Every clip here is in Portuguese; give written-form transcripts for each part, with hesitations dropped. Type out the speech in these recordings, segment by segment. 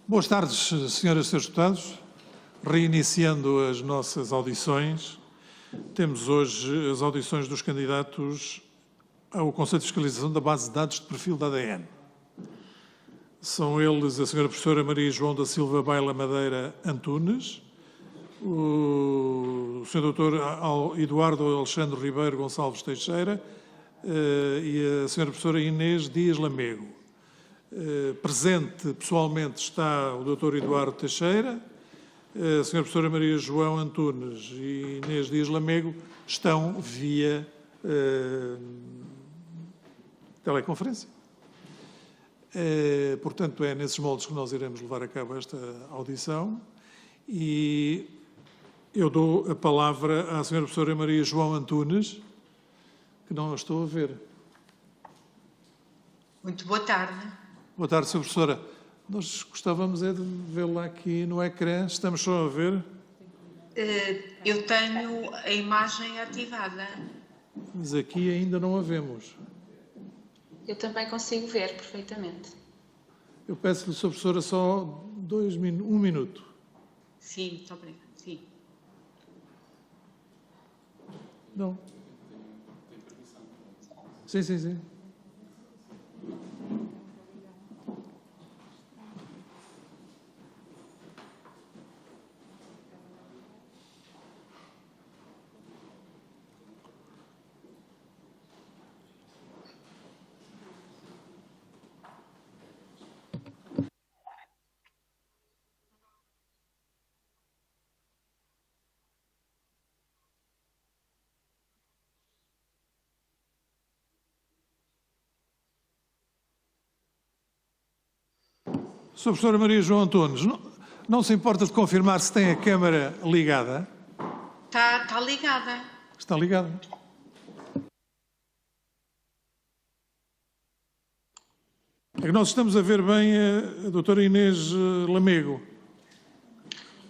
Boas tardes, senhoras e senhores deputados. Reiniciando as nossas audições, temos hoje as audições dos candidatos ao Conselho de Fiscalização da Base de Dados de Perfil da ADN. São eles a senhora professora Maria João da Silva Baila Madeira Antunes, o senhor doutor Eduardo Alexandre Ribeiro Gonçalves Teixeira e a senhora professora Inês Dias Lamego. Presente pessoalmente está o Dr. Eduardo Teixeira, a Sra. Professora Maria João Antunes e Inês Dias Lamego estão via teleconferência. Portanto, é nesses moldes que nós iremos levar a cabo esta audição e eu dou a palavra à Sra. Professora Maria João Antunes, que não a estou a ver. Muito boa tarde. Boa tarde, Sra. Professora. Nós gostávamos de vê-la aqui no ecrã. Estamos só a ver? Eu tenho a imagem ativada. Mas aqui ainda não a vemos. Eu também consigo ver perfeitamente. Eu peço-lhe, Sra. Professora, só um minuto. Sim, muito obrigada. Sim. Não. Sim. Sra. Professora Maria João Antunes, não se importa de confirmar se tem a câmara ligada? Está ligada. Está ligada. É que nós estamos a ver bem a doutora Inês Lamego.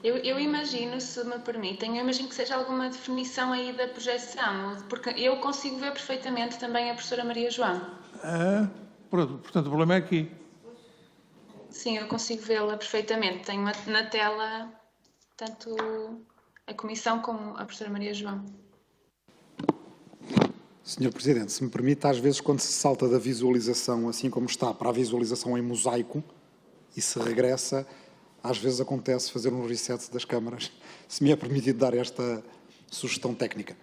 Eu imagino, se me permitem, eu imagino que seja alguma definição aí da projeção, porque eu consigo ver perfeitamente também a professora Maria João. Pronto, portanto, o problema é aqui. Sim, eu consigo vê-la perfeitamente. Tenho na tela tanto a comissão como a professora Maria João. Senhor Presidente, se me permite, às vezes quando se salta da visualização assim como está para a visualização em mosaico e se regressa, às vezes acontece fazer um reset das câmaras, se me é permitido dar esta sugestão técnica.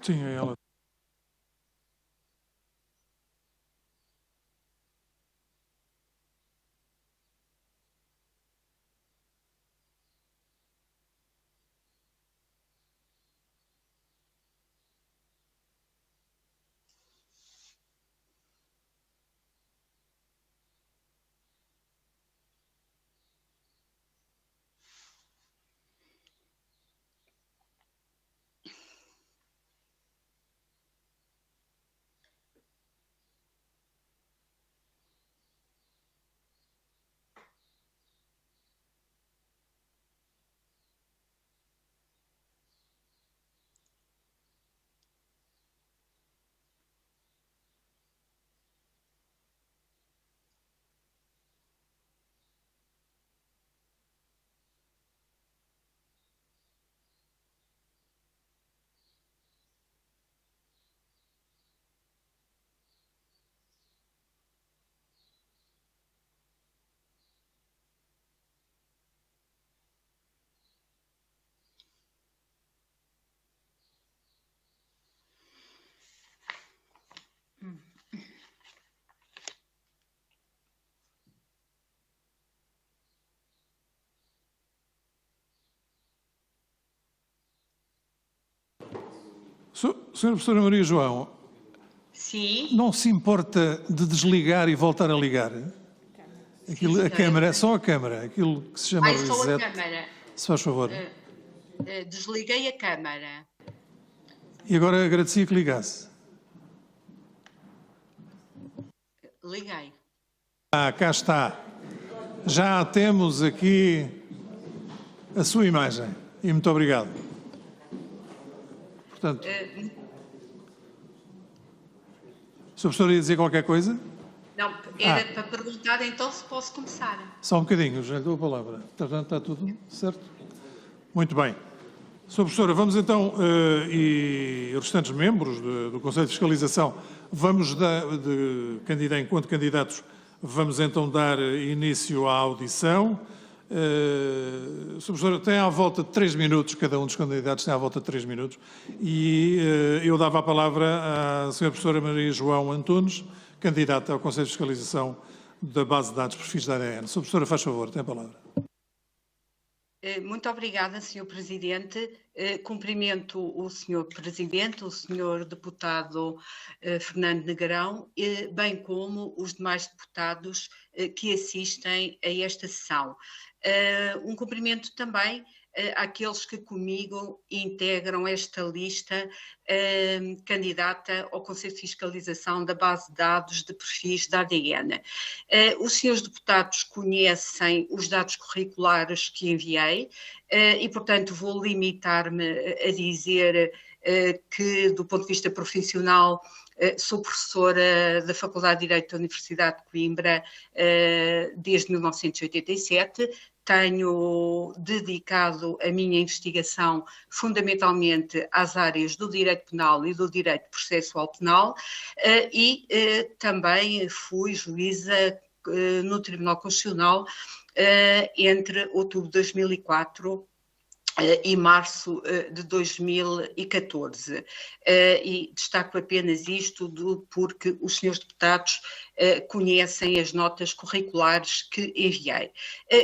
Sim, é ela. Senhora Professora Maria João, Sim. não se importa de desligar e voltar a ligar? Aquilo, a câmara, só a câmara, aquilo que se chama Só a reset. câmara. Se faz favor. Desliguei a câmara. E agora agradecia que ligasse. Liguei. Cá está. Já temos aqui a sua imagem. E muito obrigado. Portanto, o Sr. Professor ia dizer qualquer coisa? Não, era para perguntar então se posso começar. Só um bocadinho, já lhe dou a palavra. Portanto, está tudo certo? Muito bem. Sr. Professora, vamos então, e os restantes membros do Conselho de Fiscalização, vamos enquanto candidatos, vamos então dar início à audição. Sr. Professora, tem à volta de 3 minutos, cada um dos candidatos tem à volta de 3 minutos, e eu dava a palavra à Sra. Professora Maria João Antunes, candidata ao Conselho de Fiscalização da Base de Dados Perfis da ADN. Sra. Professora, faz favor, tem a palavra. Muito obrigada, Sr. Presidente. Cumprimento o Sr. Presidente, o Sr. Deputado Fernando Negrão, bem como os demais deputados que assistem a esta sessão. Um cumprimento também àqueles que comigo integram esta lista candidata ao Conselho de Fiscalização da Base de Dados de Perfis da ADN. Os senhores deputados conhecem os dados curriculares que enviei e, portanto, vou limitar-me a dizer que, do ponto de vista profissional, sou professora da Faculdade de Direito da Universidade de Coimbra desde 1987. Tenho dedicado a minha investigação fundamentalmente às áreas do direito penal e do direito processual penal e também fui juíza no Tribunal Constitucional entre outubro de 2004 e março de 2014. E destaco apenas isto porque os senhores deputados conhecem as notas curriculares que enviei.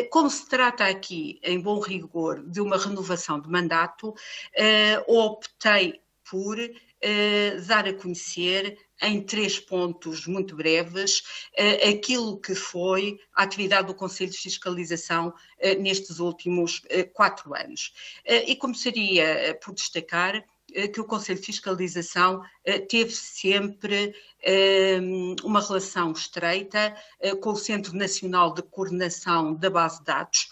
Como se trata aqui, em bom rigor, de uma renovação de mandato, optei por dar a conhecer em 3 pontos muito breves aquilo que foi a atividade do Conselho de Fiscalização nestes últimos 4 anos. E começaria por destacar que o Conselho de Fiscalização teve sempre uma relação estreita com o Centro Nacional de Coordenação da Base de Dados,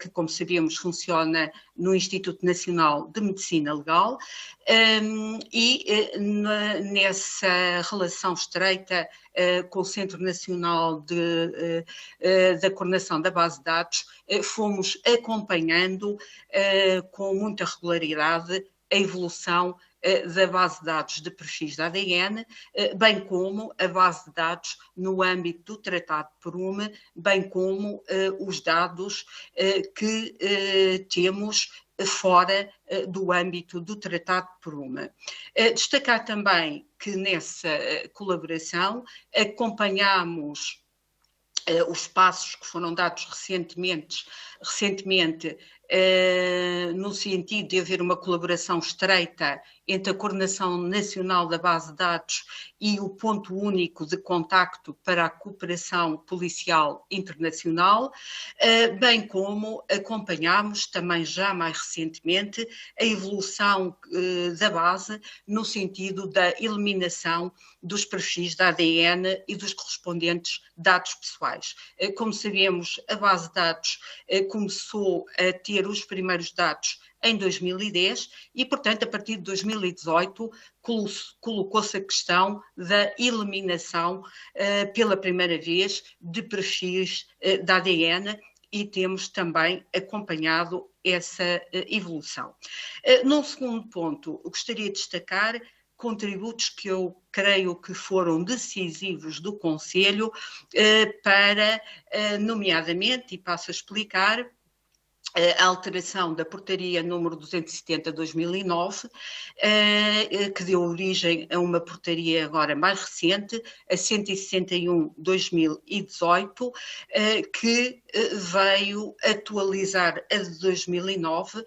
que, como sabemos, funciona no Instituto Nacional de Medicina Legal, e nessa relação estreita com o Centro Nacional da Coordenação da Base de Dados, fomos acompanhando com muita regularidade a evolução da base de dados de perfis da ADN, bem como a base de dados no âmbito do Tratado de Prume, bem como os dados que temos fora do âmbito do Tratado de Pruma. Destacar também que nessa colaboração acompanhamos os passos que foram dados recentemente no sentido de haver uma colaboração estreita entre a Coordenação Nacional da Base de Dados e o Ponto Único de Contacto para a Cooperação Policial Internacional, bem como acompanhamos também já mais recentemente a evolução da base no sentido da eliminação dos perfis da ADN e dos correspondentes dados pessoais. Como sabemos, a base de dados começou a ter os primeiros dados em 2010 e, portanto, a partir de 2018 colocou-se a questão da eliminação pela primeira vez de perfis da ADN e temos também acompanhado essa evolução. Num segundo ponto, gostaria de destacar contributos que eu creio que foram decisivos do Conselho para, nomeadamente, e passo a explicar, a alteração da portaria número 270/2009, que deu origem a uma portaria agora mais recente, a 161/2018, que veio atualizar a de 2009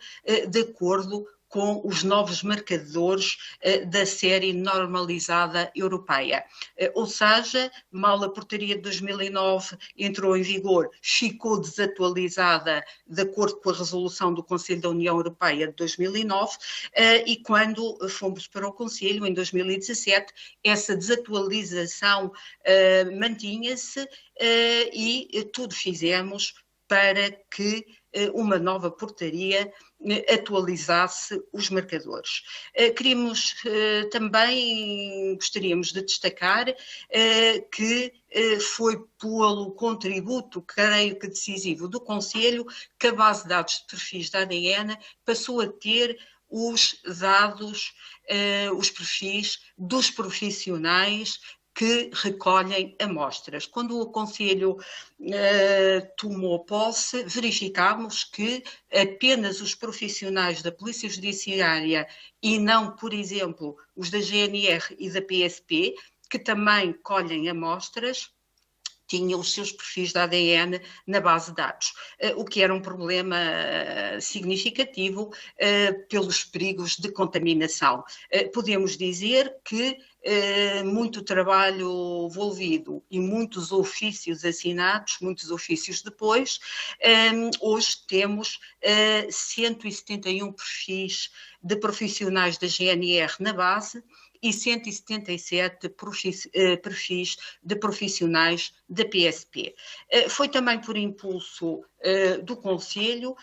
de acordo com os novos marcadores da série normalizada europeia. Ou seja, mal a portaria de 2009 entrou em vigor, ficou desatualizada de acordo com a resolução do Conselho da União Europeia de 2009 e quando fomos para o Conselho, em 2017, essa desatualização mantinha-se e tudo fizemos para que uma nova portaria atualizasse os marcadores. Gostaríamos de destacar que foi pelo contributo, creio que decisivo, do Conselho, que a base de dados de perfis da ADN passou a ter os dados, os perfis dos profissionais que recolhem amostras. Quando o Conselho tomou posse, verificámos que apenas os profissionais da Polícia Judiciária e não, por exemplo, os da GNR e da PSP, que também colhem amostras, tinham os seus perfis de ADN na base de dados, o que era um problema significativo pelos perigos de contaminação. Podemos dizer que muito trabalho envolvido e muitos ofícios assinados, muitos ofícios depois, hoje temos 171 perfis de profissionais da GNR na base e 177 perfis de profissionais da PSP. Foi também por impulso do Conselho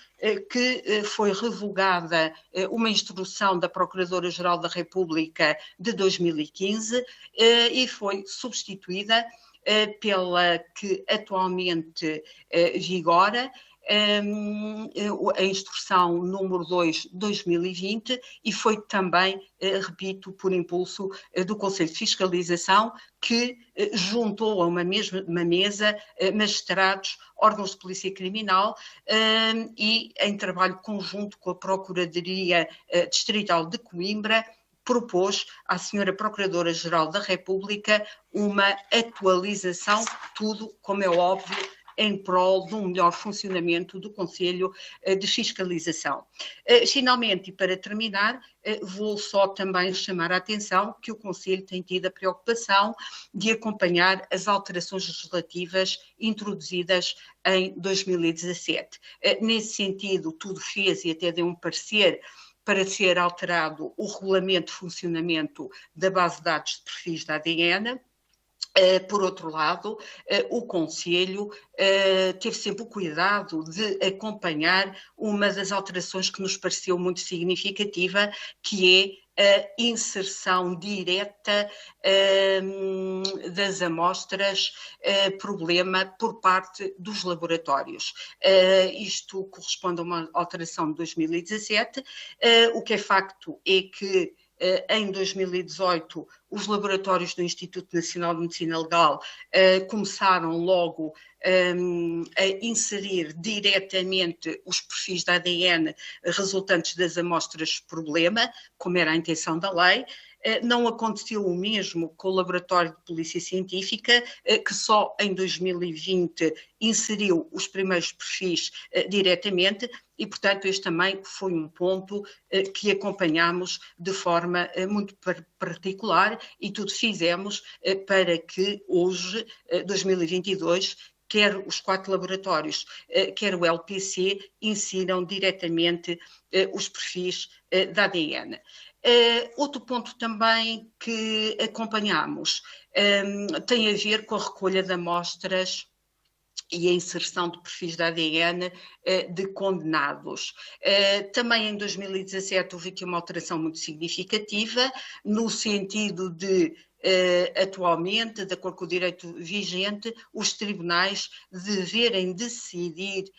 que foi revogada uma instrução da Procuradora-Geral da República de 2015 e foi substituída pela que atualmente vigora, a instrução número 2/2020 e foi também, repito, por impulso do Conselho de Fiscalização, que juntou a uma mesma mesa magistrados, órgãos de polícia criminal e em trabalho conjunto com a Procuradoria Distrital de Coimbra, propôs à senhora Procuradora-Geral da República uma atualização, tudo, como é óbvio, em prol de um melhor funcionamento do Conselho de Fiscalização. Finalmente, e para terminar, vou só também chamar a atenção que o Conselho tem tido a preocupação de acompanhar as alterações legislativas introduzidas em 2017. Nesse sentido, tudo fez e até deu um parecer para ser alterado o regulamento de funcionamento da base de dados de perfis da ADN. Por outro lado, o Conselho teve sempre o cuidado de acompanhar uma das alterações que nos pareceu muito significativa, que é a inserção direta das amostras problema por parte dos laboratórios. Isto corresponde a uma alteração de 2017. O que é facto é que em 2018, os laboratórios do Instituto Nacional de Medicina Legal começaram logo a inserir diretamente os perfis de ADN resultantes das amostras problema, como era a intenção da lei. Não aconteceu o mesmo com o Laboratório de Polícia Científica, que só em 2020 inseriu os primeiros perfis diretamente, e, portanto, este também foi um ponto que acompanhamos de forma muito particular, e tudo fizemos para que hoje, 2022, quer os 4 laboratórios, quer o LPC, insiram diretamente os perfis da ADN. Outro ponto também que acompanhamos tem a ver com a recolha de amostras e a inserção de perfis de ADN de condenados. Também em 2017 houve aqui uma alteração muito significativa, no sentido de atualmente, de acordo com o direito vigente, os tribunais deverem decidir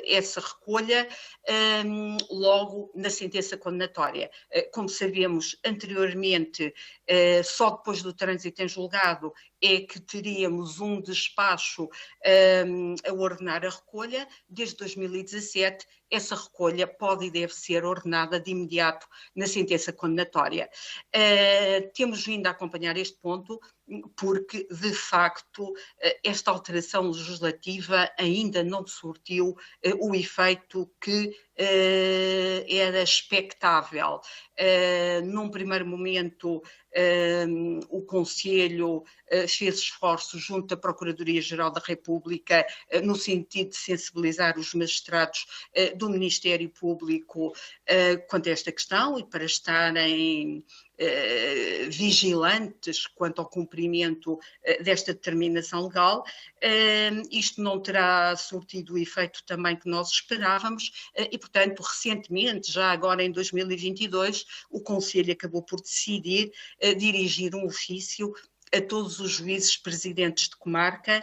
essa recolha logo na sentença condenatória. Como sabemos anteriormente, só depois do trânsito em julgado é que teríamos um despacho a ordenar a recolha. Desde 2017, essa recolha pode e deve ser ordenada de imediato na sentença condenatória. Temos vindo a acompanhar este ponto porque, de facto, esta alteração legislativa ainda não surtiu o efeito que era expectável. Num primeiro momento, o Conselho fez esforços junto à Procuradoria-Geral da República no sentido de sensibilizar os magistrados do Ministério Público quanto a esta questão e para estarem vigilantes quanto ao cumprimento desta determinação legal. Isto não terá surtido o efeito também que nós esperávamos e, portanto, recentemente, já agora em 2022, o Conselho acabou por decidir dirigir um ofício a todos os juízes presidentes de comarca,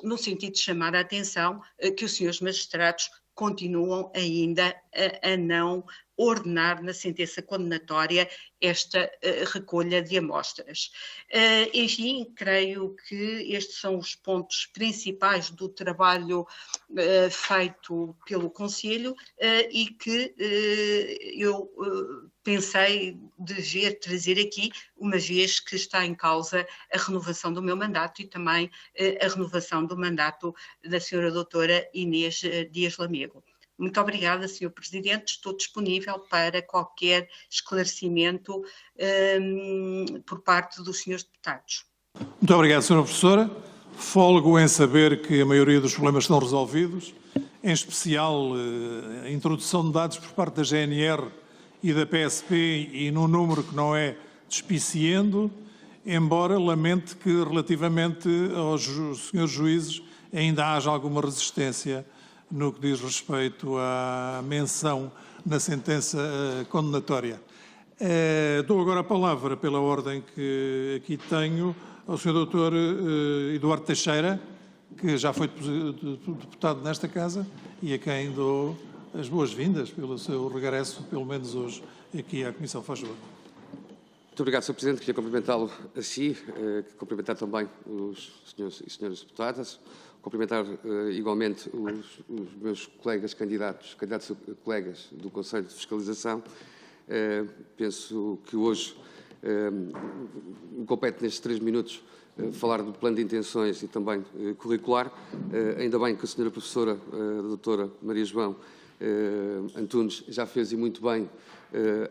no sentido de chamar a atenção que os senhores magistrados continuam ainda a não ordenar na sentença condenatória esta recolha de amostras. Enfim, creio que estes são os pontos principais do trabalho feito pelo Conselho e que eu pensei dever trazer aqui, uma vez que está em causa a renovação do meu mandato e também a renovação do mandato da senhora doutora Inês Dias Lamego. Muito obrigada, Sr. Presidente. Estou disponível para qualquer esclarecimento por parte dos senhores deputados. Muito obrigado, Sra. Professora. Folgo em saber que a maioria dos problemas estão resolvidos, em especial a introdução de dados por parte da GNR e da PSP e num número que não é despiciendo, embora lamente que relativamente aos senhores juízes ainda haja alguma resistência no que diz respeito à menção na sentença condenatória. Dou agora a palavra, pela ordem que aqui tenho, ao Sr. Dr. Eduardo Teixeira, que já foi deputado nesta Casa e a quem dou as boas-vindas pelo seu regresso, pelo menos hoje, aqui à Comissão. Faz favor. Muito obrigado, Sr. Presidente. Queria cumprimentá-lo a si, cumprimentar também os senhores e senhoras deputadas, cumprimentar igualmente os meus colegas candidatos a colegas do Conselho de Fiscalização. Penso que hoje me compete nestes 3 minutos falar do plano de intenções e também curricular. Ainda bem que a senhora professora, a doutora Maria João Antunes, já fez e muito bem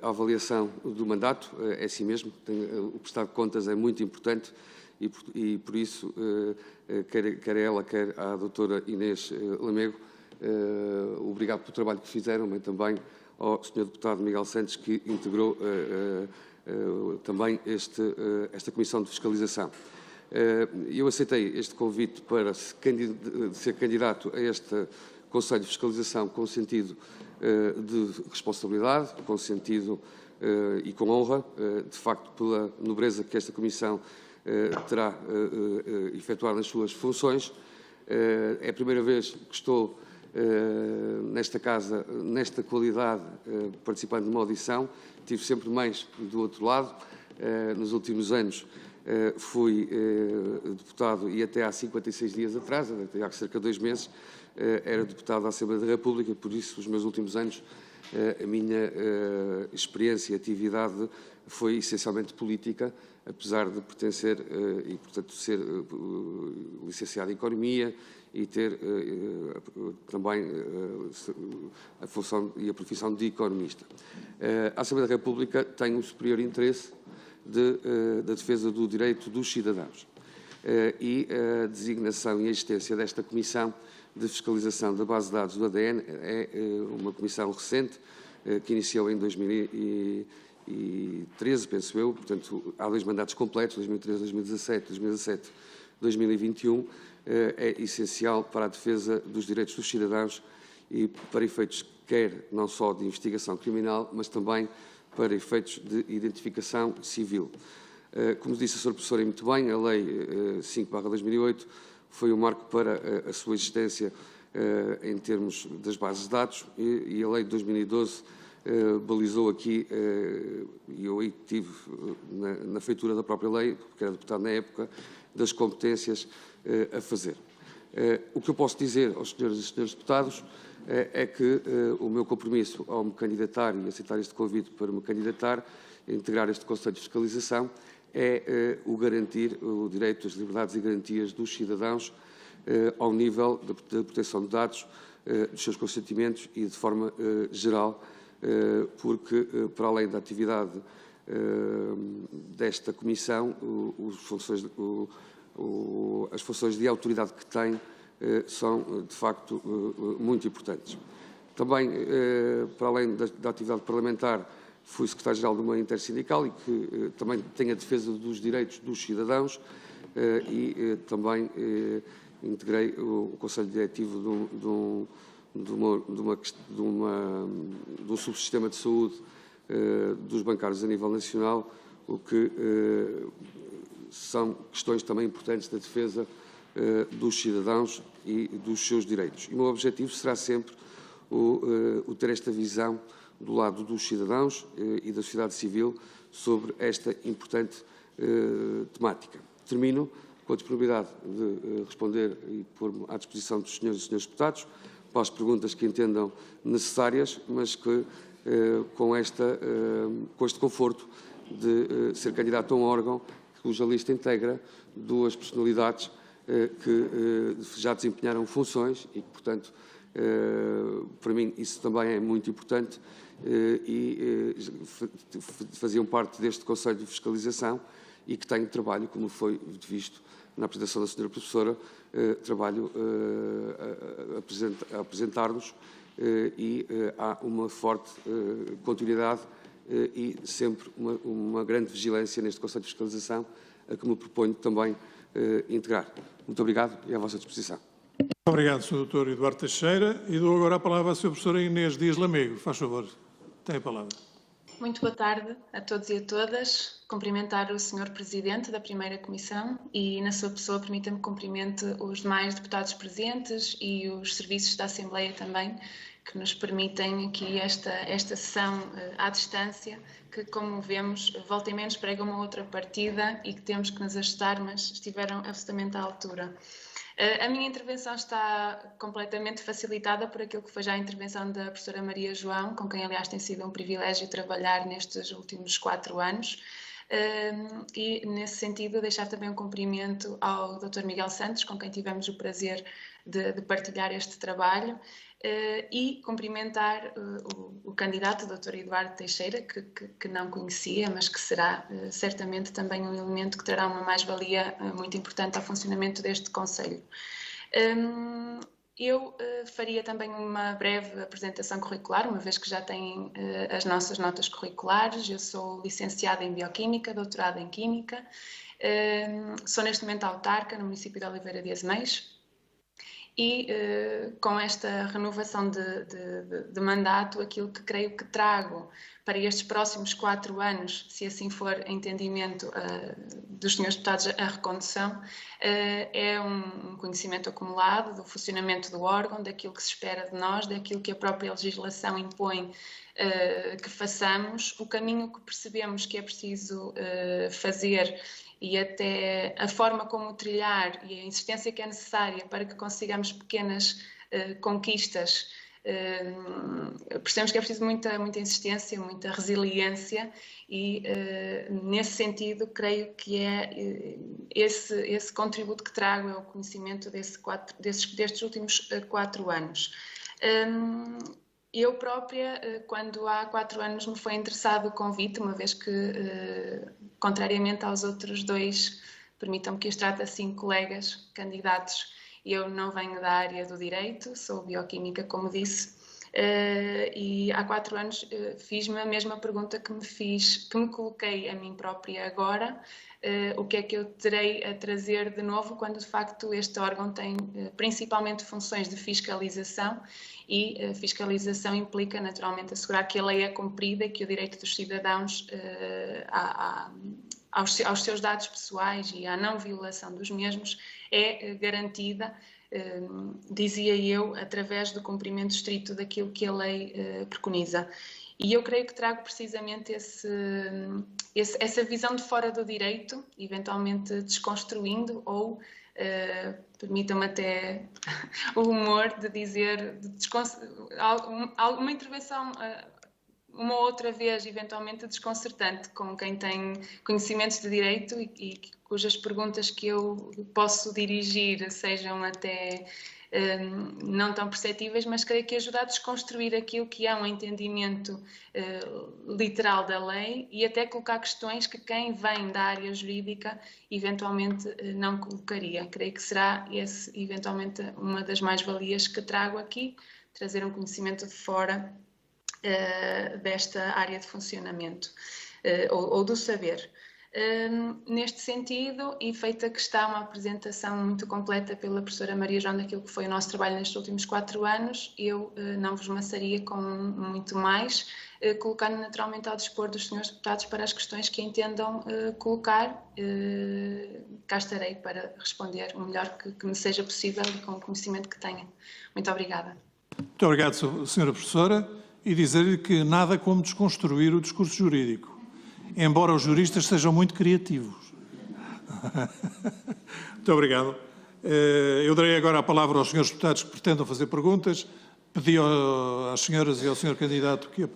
a avaliação do mandato. É assim mesmo, o prestar de contas é muito importante e por isso, quer a ela, quer a doutora Inês Lamego, obrigado pelo trabalho que fizeram, mas também ao senhor deputado Miguel Santos, que integrou também esta Comissão de Fiscalização. Eu aceitei este convite para ser candidato a este Conselho de Fiscalização com sentido de responsabilidade, com sentido e com honra, de facto pela nobreza que esta Comissão terá efetuado nas suas funções. É a primeira vez que estou nesta casa, nesta qualidade, participando de uma audição. Tive sempre mais do outro lado. Nos últimos anos fui deputado e até há 56 dias atrás, até há cerca de 2 meses, era deputado da Assembleia da República, por isso os meus últimos anos, a minha experiência e atividade foi essencialmente política, apesar de pertencer e, portanto, ser licenciado em Economia e ter também a função e a profissão de economista. A Assembleia da República tem um superior interesse da defesa do direito dos cidadãos e a designação e a existência desta Comissão de Fiscalização da Base de Dados do ADN é uma comissão recente que iniciou em 2013, penso eu, portanto há 2 mandatos completos, 2013, 2017, 2017, 2021, é essencial para a defesa dos direitos dos cidadãos e para efeitos quer não só de investigação criminal, mas também para efeitos de identificação civil. Como disse a Sra. Professora muito bem, a Lei 5/2008 foi um marco para a sua existência em termos das bases de dados e a Lei de 2012 balizou aqui, e eu aí estive na feitura da própria lei, porque era deputado na época, das competências a fazer. O que eu posso dizer aos senhores e senhores deputados é que o meu compromisso ao me candidatar e aceitar este convite para me candidatar, a integrar este Conselho de Fiscalização, é o garantir o direito, as liberdades e garantias dos cidadãos ao nível da proteção de dados, dos seus consentimentos e de forma geral, porque, para além da atividade desta Comissão, as funções de autoridade que tem são, de facto, muito importantes. Também, para além da atividade parlamentar, fui secretário-geral de uma intersindical e que também tem a defesa dos direitos dos cidadãos e também integrei o Conselho Diretivo de um subsistema de saúde dos bancários a nível nacional, o que são questões também importantes da defesa dos cidadãos e dos seus direitos. E o meu objetivo será sempre o ter esta visão do lado dos cidadãos e da sociedade civil sobre esta importante temática. Termino com a disponibilidade de responder e pôr-me à disposição dos senhores e senhores deputados para as perguntas que entendam necessárias, mas que com este conforto de ser candidato a um órgão cuja lista integra 2 personalidades que já desempenharam funções e que, portanto, para mim isso também é muito importante e faziam parte deste Conselho de Fiscalização e que tenho trabalho, como foi visto na apresentação da Sra. Professora, trabalho a apresentar-nos e há uma forte continuidade e sempre uma grande vigilância neste Conselho de Fiscalização, a que me proponho também integrar. Muito obrigado e à vossa disposição. Muito obrigado, Sr. Dr. Eduardo Teixeira. E dou agora a palavra à Sra. Professora Inês Dias Lamego. Faz favor, tem a palavra. Muito boa tarde a todos e a todas. Cumprimentar o Sr. Presidente da Primeira Comissão e, na sua pessoa, permita-me que cumprimente os demais deputados presentes e os serviços da Assembleia também, que nos permitem aqui esta sessão à distância, que, como vemos, volta e menos prega uma outra partida e que temos que nos ajustar, mas estiveram absolutamente à altura. A minha intervenção está completamente facilitada por aquilo que foi já a intervenção da professora Maria João, com quem, aliás, tem sido um privilégio trabalhar nestes últimos 4 anos. E, nesse sentido, deixar também um cumprimento ao Dr. Miguel Santos, com quem tivemos o prazer de partilhar este trabalho, e cumprimentar o candidato, o Dr. Eduardo Teixeira, que não conhecia, mas que será certamente também um elemento que trará uma mais-valia muito importante ao funcionamento deste Conselho. Eu faria também uma breve apresentação curricular, uma vez que já têm as nossas notas curriculares. Eu sou licenciada em Bioquímica, doutorada em Química, sou neste momento autarca no município de Oliveira de Azeméis e com esta renovação de mandato, aquilo que creio que trago para estes próximos 4 anos, se assim for entendimento dos senhores deputados, a recondução, é um conhecimento acumulado do funcionamento do órgão, daquilo que se espera de nós, daquilo que a própria legislação impõe que façamos, o caminho que percebemos que é preciso fazer e até a forma como trilhar e a insistência que é necessária para que consigamos pequenas conquistas. Percebemos que é preciso muita insistência, muita resiliência e, nesse sentido, creio que é esse contributo que trago, é o conhecimento destes últimos 4 anos. Eu própria, quando há 4 anos me foi interessado o convite, uma vez que, contrariamente aos outros 2, permitam-me que os trate assim, colegas, candidatos, eu não venho da área do direito, sou bioquímica, como disse, e há 4 anos fiz-me a mesma pergunta que me coloquei a mim própria agora, o que é que eu terei a trazer de novo quando de facto este órgão tem principalmente funções de fiscalização e fiscalização implica naturalmente assegurar que a lei é cumprida e que o direito dos cidadãos aos seus dados pessoais e à não violação dos mesmos é garantida, dizia eu, através do cumprimento estrito daquilo que a lei preconiza. E eu creio que trago precisamente essa visão de fora do direito, eventualmente desconstruindo ou, permitam-me até o humor de dizer, alguma intervenção uma outra vez eventualmente desconcertante com quem tem conhecimentos de direito e cujas perguntas que eu posso dirigir sejam até não tão perceptíveis, mas creio que ajudar a desconstruir aquilo que é um entendimento literal da lei e até colocar questões que quem vem da área jurídica eventualmente não colocaria. Creio que será esse eventualmente uma das mais-valias que trago aqui, trazer um conhecimento de fora desta área de funcionamento ou do saber. Neste sentido, e feita que está uma apresentação muito completa pela professora Maria João daquilo que foi o nosso trabalho nestes últimos 4 anos, eu não vos maçaria com muito mais, colocando naturalmente ao dispor dos senhores deputados para as questões que entendam colocar. Cá estarei para responder o melhor que me seja possível e com o conhecimento que tenha. Muito obrigada. Muito obrigado, senhora professora, e dizer-lhe que nada como desconstruir o discurso jurídico, embora os juristas sejam muito criativos. Muito obrigado. Eu darei agora a palavra aos senhores deputados que pretendam fazer perguntas. Pedi às senhoras e ao senhor candidato que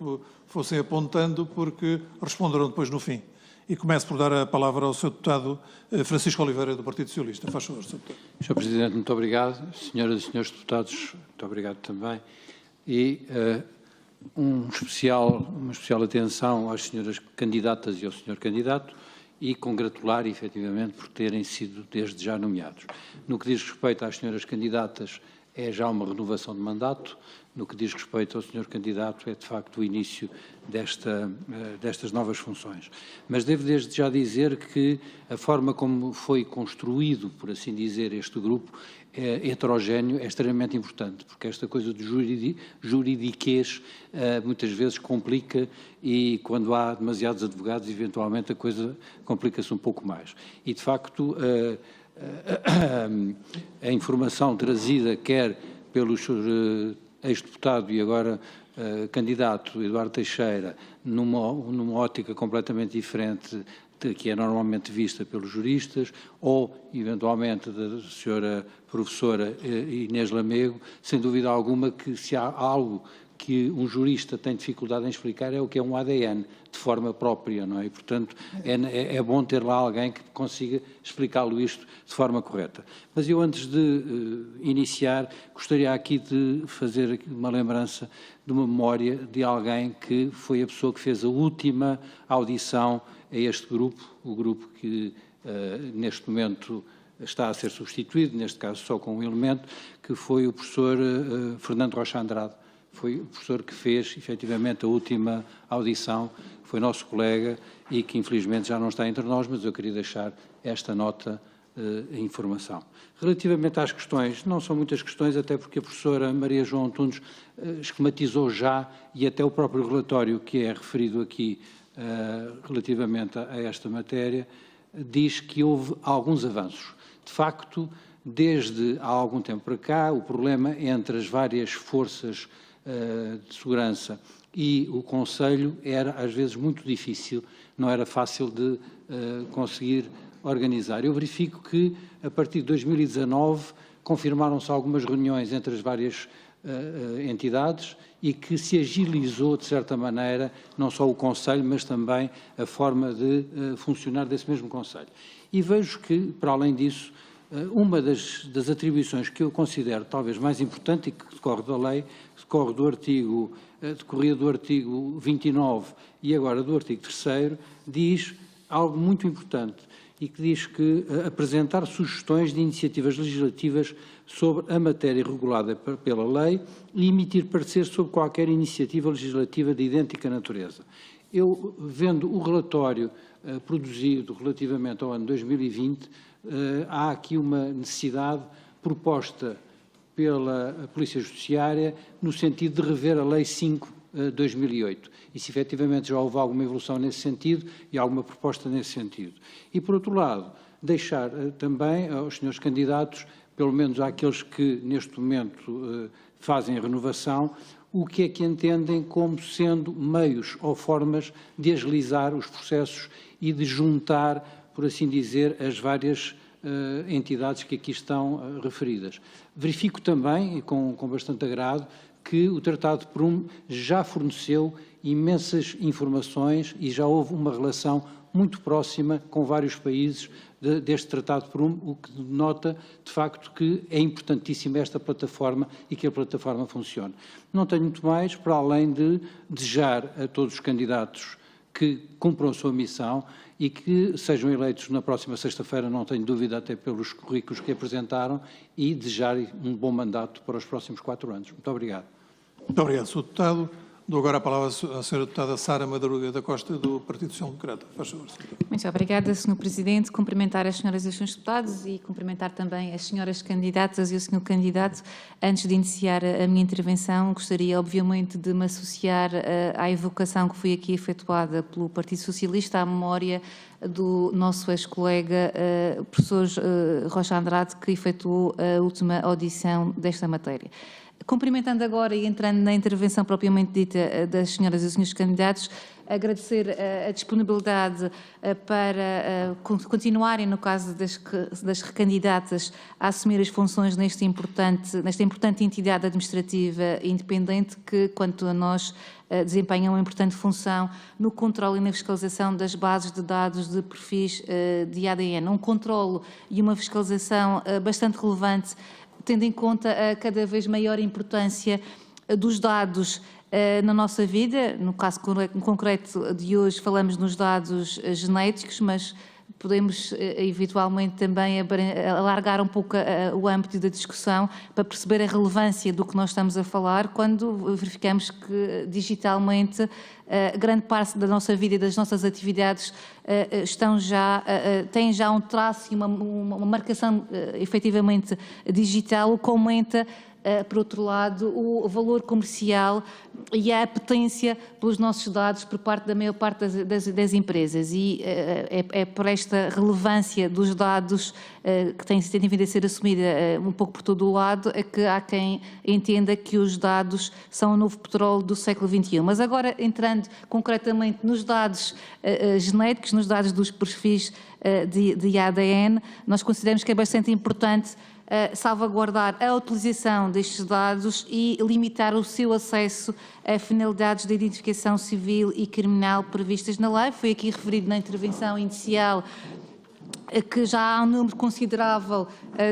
fossem apontando, porque responderão depois no fim. E começo por dar a palavra ao Sr. Deputado Francisco Oliveira, do Partido Socialista. Faz favor, Sr. Deputado. Sr. Presidente, muito obrigado. Senhoras e senhores deputados, muito obrigado também. E uma especial atenção às senhoras candidatas e ao senhor candidato e congratular, efetivamente, por terem sido desde já nomeados. No que diz respeito às senhoras candidatas, é já uma renovação de mandato. No que diz respeito ao senhor candidato, é de facto o início destas novas funções. Mas devo desde já dizer que a forma como foi construído, por assim dizer, este grupo heterogéneo é extremamente importante, porque esta coisa de juridiquez muitas vezes complica e quando há demasiados advogados, eventualmente a coisa complica-se um pouco mais. E, de facto, a informação trazida quer pelo ex-deputado e agora candidato Eduardo Teixeira, numa ótica completamente diferente que é normalmente vista pelos juristas, ou, eventualmente, da senhora professora Inês Lamego, sem dúvida alguma que se há algo que um jurista tem dificuldade em explicar é o que é um ADN, de forma própria, não é? E, portanto, é bom ter lá alguém que consiga explicá-lo isto de forma correta. Mas eu, antes de iniciar, gostaria aqui de fazer uma lembrança de uma memória de alguém que foi a pessoa que fez a última audição a este grupo, o grupo que neste momento está a ser substituído, neste caso só com um elemento, que foi o professor Fernando Rocha Andrade. Foi o professor que fez, efetivamente, a última audição, foi nosso colega e que, infelizmente, já não está entre nós, mas eu queria deixar esta nota a informação. Relativamente às questões, não são muitas questões, até porque a professora Maria João Antunes esquematizou já, e até o próprio relatório que é referido aqui relativamente a esta matéria, diz que houve alguns avanços. De facto, desde há algum tempo para cá, o problema entre as várias forças de segurança e o Conselho era, às vezes, muito difícil, não era fácil de conseguir organizar. Eu verifico que, a partir de 2019, confirmaram-se algumas reuniões entre as várias entidades e que se agilizou, de certa maneira, não só o Conselho, mas também a forma de funcionar desse mesmo Conselho. E vejo que, para além disso, uma das atribuições que eu considero talvez mais importante e que decorre da lei, decorria do artigo 29 e agora do artigo 3º, diz algo muito importante e que diz que apresentar sugestões de iniciativas legislativas sobre a matéria regulada pela lei e emitir parecer sobre qualquer iniciativa legislativa de idêntica natureza. Eu, vendo o relatório produzido relativamente ao ano 2020, há aqui uma necessidade proposta pela Polícia Judiciária no sentido de rever a Lei 5/2008. E se efetivamente já houve alguma evolução nesse sentido e alguma proposta nesse sentido. E, por outro lado, deixar também aos senhores candidatos, pelo menos àqueles que neste momento fazem a renovação, o que é que entendem como sendo meios ou formas de agilizar os processos e de juntar, por assim dizer, as várias entidades que aqui estão referidas. Verifico também, e com bastante agrado, que o Tratado de Prum já forneceu imensas informações e já houve uma relação muito próxima com vários países deste Tratado de Prum, o que denota, de facto, que é importantíssima esta plataforma e que a plataforma funcione. Não tenho muito mais, para além de desejar a todos os candidatos que cumpram a sua missão e que sejam eleitos na próxima sexta-feira, não tenho dúvida, até pelos currículos que apresentaram, e desejar um bom mandato para os próximos 4 anos. Muito obrigado. Muito obrigado, Sr. Deputado. Dou agora a palavra à Sra. Deputada Sara Madruga da Costa, do Partido Social Democrata. Faz favor, Sr. Muito obrigada, Sr. Presidente. Cumprimentar as senhoras e os senhores deputados e cumprimentar também as senhoras candidatas e o senhor candidato. Antes de iniciar a minha intervenção, gostaria, obviamente, de me associar à evocação que foi aqui efetuada pelo Partido Socialista à memória do nosso ex-colega, professor Rocha Andrade, que efetuou a última audição desta matéria. Cumprimentando agora e entrando na intervenção propriamente dita das senhoras e dos senhores candidatos, agradecer a disponibilidade para continuarem, no caso das recandidatas, a assumir as funções nesta importante entidade administrativa independente que, quanto a nós, desempenha uma importante função no controle e na fiscalização das bases de dados de perfis de ADN. Um controle e uma fiscalização bastante relevante, tendo em conta a cada vez maior importância dos dados na nossa vida. No caso concreto de hoje falamos nos dados genéticos, mas podemos eventualmente também alargar um pouco o âmbito da discussão para perceber a relevância do que nós estamos a falar quando verificamos que digitalmente grande parte da nossa vida e das nossas atividades têm já um traço e uma marcação efetivamente digital, o que aumenta, por outro lado, o valor comercial e a apetência pelos nossos dados por parte da maior parte das empresas. E é por esta relevância dos dados que tem vindo a ser assumida um pouco por todo o lado, que há quem entenda que os dados são o novo petróleo do século XXI. Mas agora, entrando concretamente nos dados genéticos, nos dados dos perfis de ADN, nós consideramos que é bastante importante salvaguardar a utilização destes dados e limitar o seu acesso a finalidades de identificação civil e criminal previstas na lei. Foi aqui referido na intervenção inicial que já há um número considerável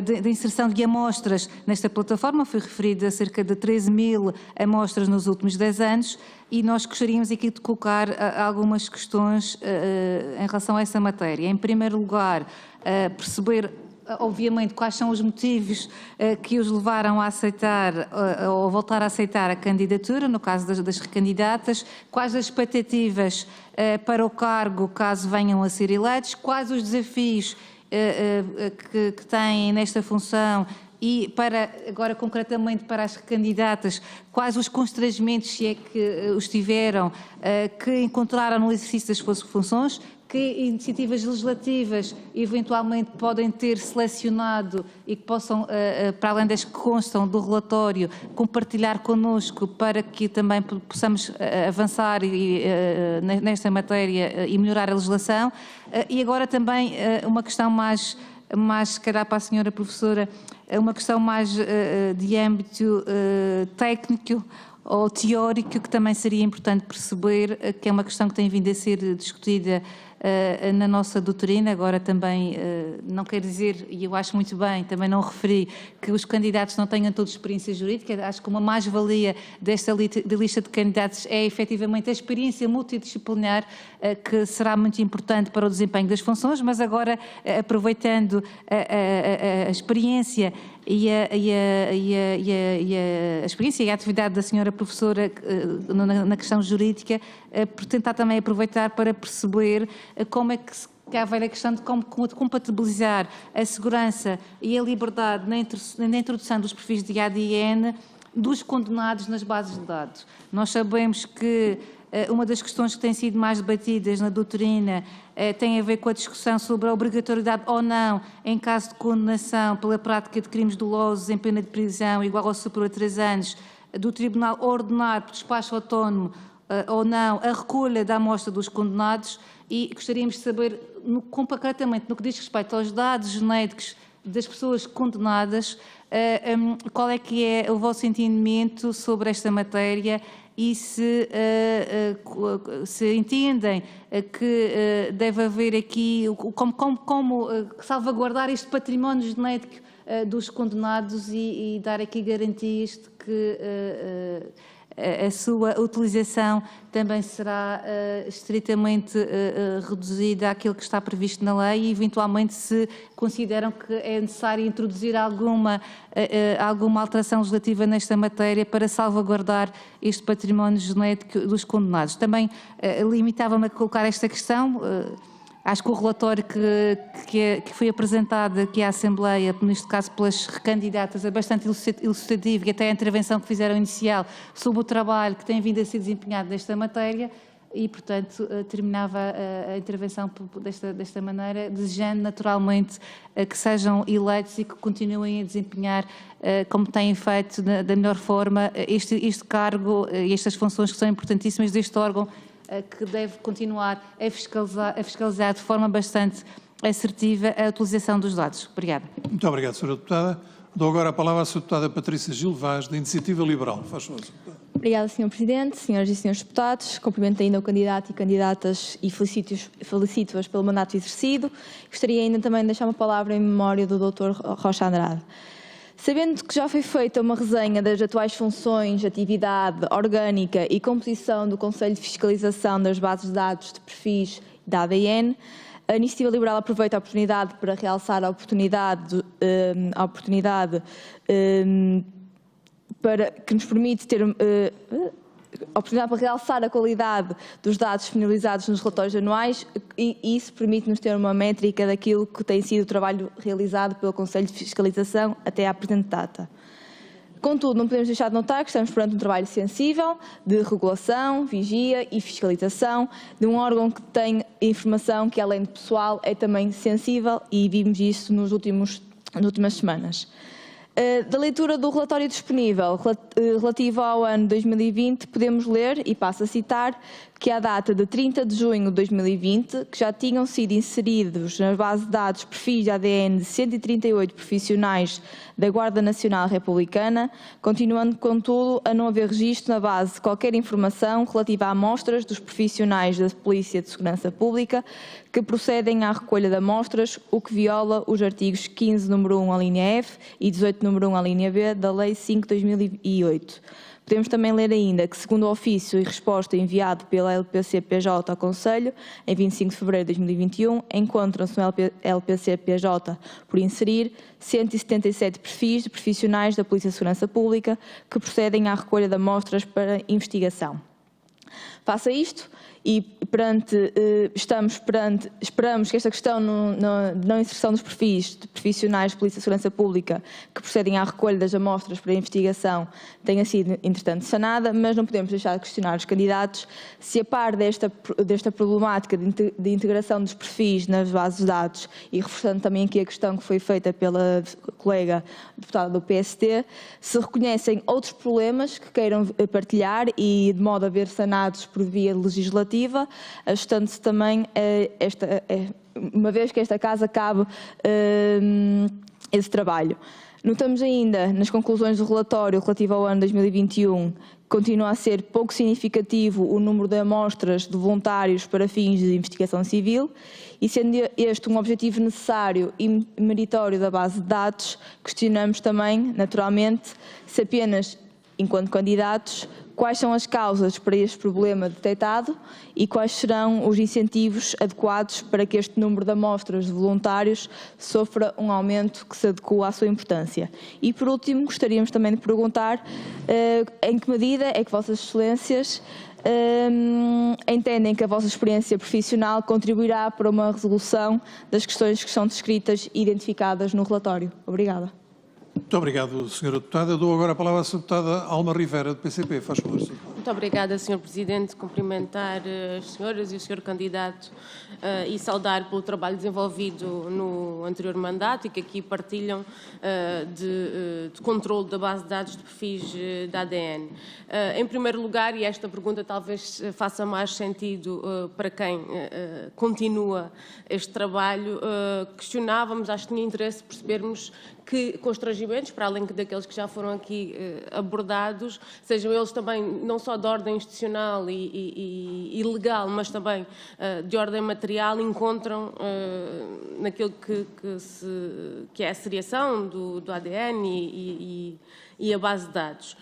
de inserção de amostras nesta plataforma, foi referido a cerca de 13.000 amostras nos últimos 10 anos, e nós gostaríamos aqui de colocar algumas questões em relação a essa matéria. Em primeiro lugar, perceber obviamente quais são os motivos que os levaram a aceitar ou voltar a aceitar a candidatura, no caso das recandidatas, quais as expectativas para o cargo caso venham a ser eleitos, quais os desafios que têm nesta função e agora concretamente para as candidatas, quais os constrangimentos, se é que os tiveram, que encontraram no exercício das funções, que iniciativas legislativas eventualmente podem ter selecionado e que possam, para além das que constam do relatório, compartilhar connosco para que também possamos avançar nesta matéria e melhorar a legislação. E agora também uma questão mais se calhar para a senhora professora, uma questão mais de âmbito técnico ou teórico, que também seria importante perceber, que é uma questão que tem vindo a ser discutida na nossa doutrina. Agora também, não quer dizer, e eu acho muito bem, também não referi, que os candidatos não tenham todos experiência jurídica. Acho que uma mais-valia desta lista de candidatos é efetivamente a experiência multidisciplinar, que será muito importante para o desempenho das funções, mas agora, aproveitando a experiência e a experiência e a atividade da senhora professora na questão jurídica, por tentar também aproveitar para perceber como é que há a velha questão de como compatibilizar a segurança e a liberdade na introdução dos perfis de ADN dos condenados nas bases de dados. Nós sabemos que uma das questões que têm sido mais debatidas na doutrina tem a ver com a discussão sobre a obrigatoriedade ou não, em caso de condenação pela prática de crimes dolosos em pena de prisão igual ou superior a 3 anos, do Tribunal ordenar por despacho autónomo ou não a recolha da amostra dos condenados, e gostaríamos de saber, concretamente no que diz respeito aos dados genéticos das pessoas condenadas, qual é que é o vosso entendimento sobre esta matéria e se entendem que deve haver aqui, como salvaguardar este património genético dos condenados e dar aqui garantias de que a sua utilização também será estritamente reduzida àquilo que está previsto na lei, e eventualmente se consideram que é necessário introduzir alguma alteração legislativa nesta matéria para salvaguardar este património genético dos condenados. Também limitava-me a colocar esta questão. Acho que o relatório que foi apresentado aqui à Assembleia, neste caso pelas recandidatas, é bastante ilustrativo, e até a intervenção que fizeram inicial sobre o trabalho que tem vindo a ser desempenhado nesta matéria, e, portanto, terminava a intervenção desta maneira, desejando naturalmente que sejam eleitos e que continuem a desempenhar, como têm feito, da melhor forma, este cargo e estas funções que são importantíssimas deste órgão, que deve continuar a fiscalizar de forma bastante assertiva a utilização dos dados. Obrigada. Muito obrigado, Sra. Deputada. Dou agora a palavra à Sra. Deputada Patrícia Gil Vaz, da Iniciativa Liberal. Faz favor, Sra. Deputada. Obrigada, Sr. Presidente, senhoras e senhores deputados. Cumprimento ainda o candidato e candidatas e felicito-as pelo mandato exercido. Gostaria ainda também de deixar uma palavra em memória do Dr. Rocha Andrade. Sabendo que já foi feita uma resenha das atuais funções, atividade orgânica e composição do Conselho de Fiscalização das bases de dados de perfis da ADN, a Iniciativa Liberal aproveita a oportunidade para realçar a oportunidade que nos permite ter a oportunidade para realçar a qualidade dos dados disponibilizados nos relatórios anuais, e isso permite-nos ter uma métrica daquilo que tem sido o trabalho realizado pelo Conselho de Fiscalização até à presente data. Contudo, não podemos deixar de notar que estamos perante um trabalho sensível de regulação, vigia e fiscalização de um órgão que tem informação que, além de pessoal, é também sensível, e vimos isso nas últimas semanas. Da leitura do relatório disponível relativo ao ano 2020, podemos ler, e passo a citar, que à data de 30 de junho de 2020, que já tinham sido inseridos na base de dados perfis de ADN de 138 profissionais da Guarda Nacional Republicana, continuando, contudo, a não haver registro na base de qualquer informação relativa a amostras dos profissionais da Polícia de Segurança Pública que procedem à recolha de amostras, o que viola os artigos 15, número 1, a linha F, e 18, número 1, a linha B, da Lei 5/2008. Podemos também ler ainda que, segundo o ofício e resposta enviado pela LPC-PJ ao Conselho, em 25 de fevereiro de 2021, encontram-se no LPC-PJ por inserir 177 perfis de profissionais da Polícia de Segurança Pública que procedem à recolha de amostras para investigação. Face a isto, e esperamos que esta questão na não inserção dos perfis de profissionais de Polícia e Segurança Pública que procedem à recolha das amostras para a investigação tenha sido, entretanto, sanada, mas não podemos deixar de questionar os candidatos se, a par desta problemática de integração dos perfis nas bases de dados e reforçando também aqui a questão que foi feita pela colega deputada do PSD, se reconhecem outros problemas que queiram partilhar e de modo a ver sanados por via legislativa, ajustando-se também uma vez que esta Casa cabe esse trabalho. Notamos ainda nas conclusões do relatório relativo ao ano 2021 continua a ser pouco significativo o número de amostras de voluntários para fins de investigação civil e, sendo este um objetivo necessário e meritório da base de dados, questionamos também, naturalmente, se apenas, enquanto candidatos, quais são as causas para este problema detectado e quais serão os incentivos adequados para que este número de amostras de voluntários sofra um aumento que se adequa à sua importância. E, por último, gostaríamos também de perguntar em que medida é que Vossas Excelências entendem que a vossa experiência profissional contribuirá para uma resolução das questões que são descritas e identificadas no relatório. Obrigada. Muito obrigado, Sra. Deputada. Eu dou agora a palavra à Sra. Deputada Alma Rivera, do PCP. Faz favor, Sra. Muito obrigada, Sr. Presidente. Cumprimentar as senhoras e o Sr. Candidato e saudar pelo trabalho desenvolvido no anterior mandato e que aqui partilham de controle da base de dados de perfis da ADN. Em primeiro lugar, e esta pergunta talvez faça mais sentido para quem continua este trabalho, questionávamos, acho que tinha interesse percebermos que constrangimentos, para além daqueles que já foram aqui abordados, sejam eles também não só de ordem institucional e legal, mas também de ordem material, encontram naquilo que é a seriação do ADN e a base de dados.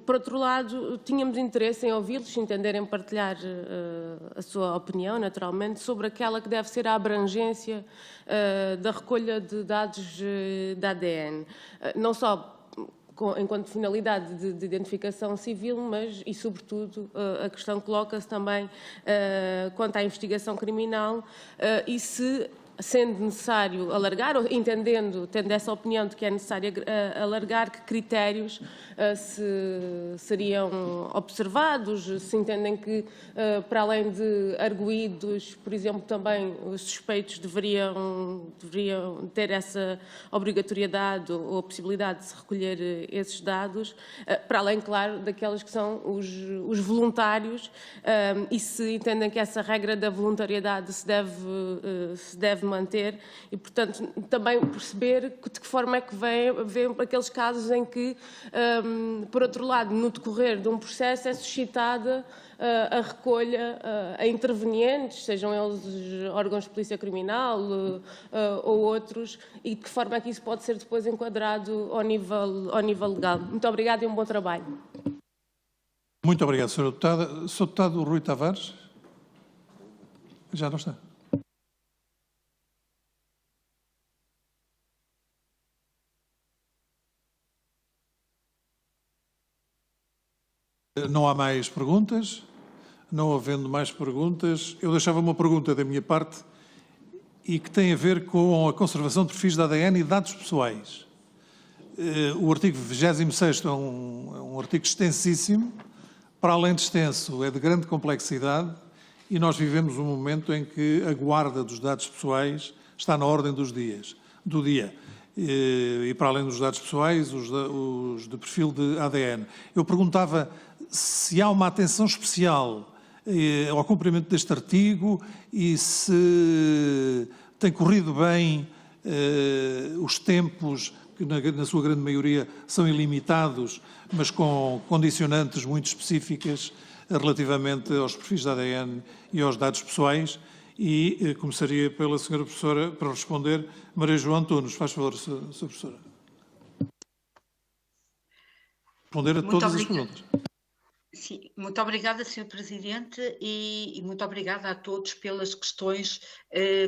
Por outro lado, tínhamos interesse em ouvi-los, entenderem, partilhar a sua opinião, naturalmente, sobre aquela que deve ser a abrangência da recolha de dados da ADN. Não só enquanto finalidade de identificação civil, mas, e sobretudo, a questão coloca-se também quanto à investigação criminal e se, sendo necessário alargar, ou entendendo, tendo essa opinião de que é necessário alargar, que critérios seriam observados, se entendem que, para além de arguídos, por exemplo, também os suspeitos deveriam ter essa obrigatoriedade ou a possibilidade de se recolher esses dados, para além, claro, daquelas que são os voluntários, e se entendem que essa regra da voluntariedade se deve manter e, portanto, também perceber de que forma é que vêm aqueles casos em que, por outro lado, no decorrer de um processo é suscitada a recolha a intervenientes, sejam eles órgãos de polícia criminal ou outros, e de que forma é que isso pode ser depois enquadrado ao nível legal. Muito obrigada e um bom trabalho. Muito obrigado, Sra. Deputada. Sr. Deputado Rui Tavares? Já não está. Não há mais perguntas? Não havendo mais perguntas, eu deixava uma pergunta da minha parte e que tem a ver com a conservação de perfis de ADN e dados pessoais. O artigo 26º é um artigo extensíssimo, para além de extenso, é de grande complexidade e nós vivemos um momento em que a guarda dos dados pessoais está na ordem do dia. E para além dos dados pessoais, os de perfil de ADN. Eu perguntava se há uma atenção especial ao cumprimento deste artigo e se tem corrido bem os tempos, que na sua grande maioria são ilimitados, mas com condicionantes muito específicas relativamente aos perfis de ADN e aos dados pessoais. E começaria pela senhora professora para responder, Maria João Antunes. Faz favor, senhora professora. Responder a todas as perguntas. Sim, muito obrigada, Sr. Presidente, e muito obrigada a todos pelas questões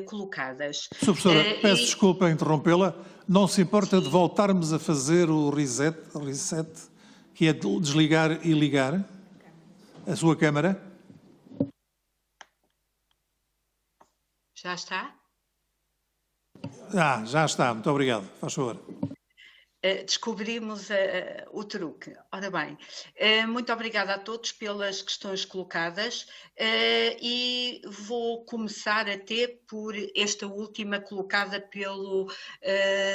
colocadas. Sra. Professora, peço desculpa interrompê-la. Não se importa de voltarmos a fazer o reset, que é desligar e ligar a sua câmara? Já está? Já está. Muito obrigado. Faz favor. Descobrimos o truque. Ora bem, muito obrigada a todos pelas questões colocadas e vou começar até por esta última colocada pelo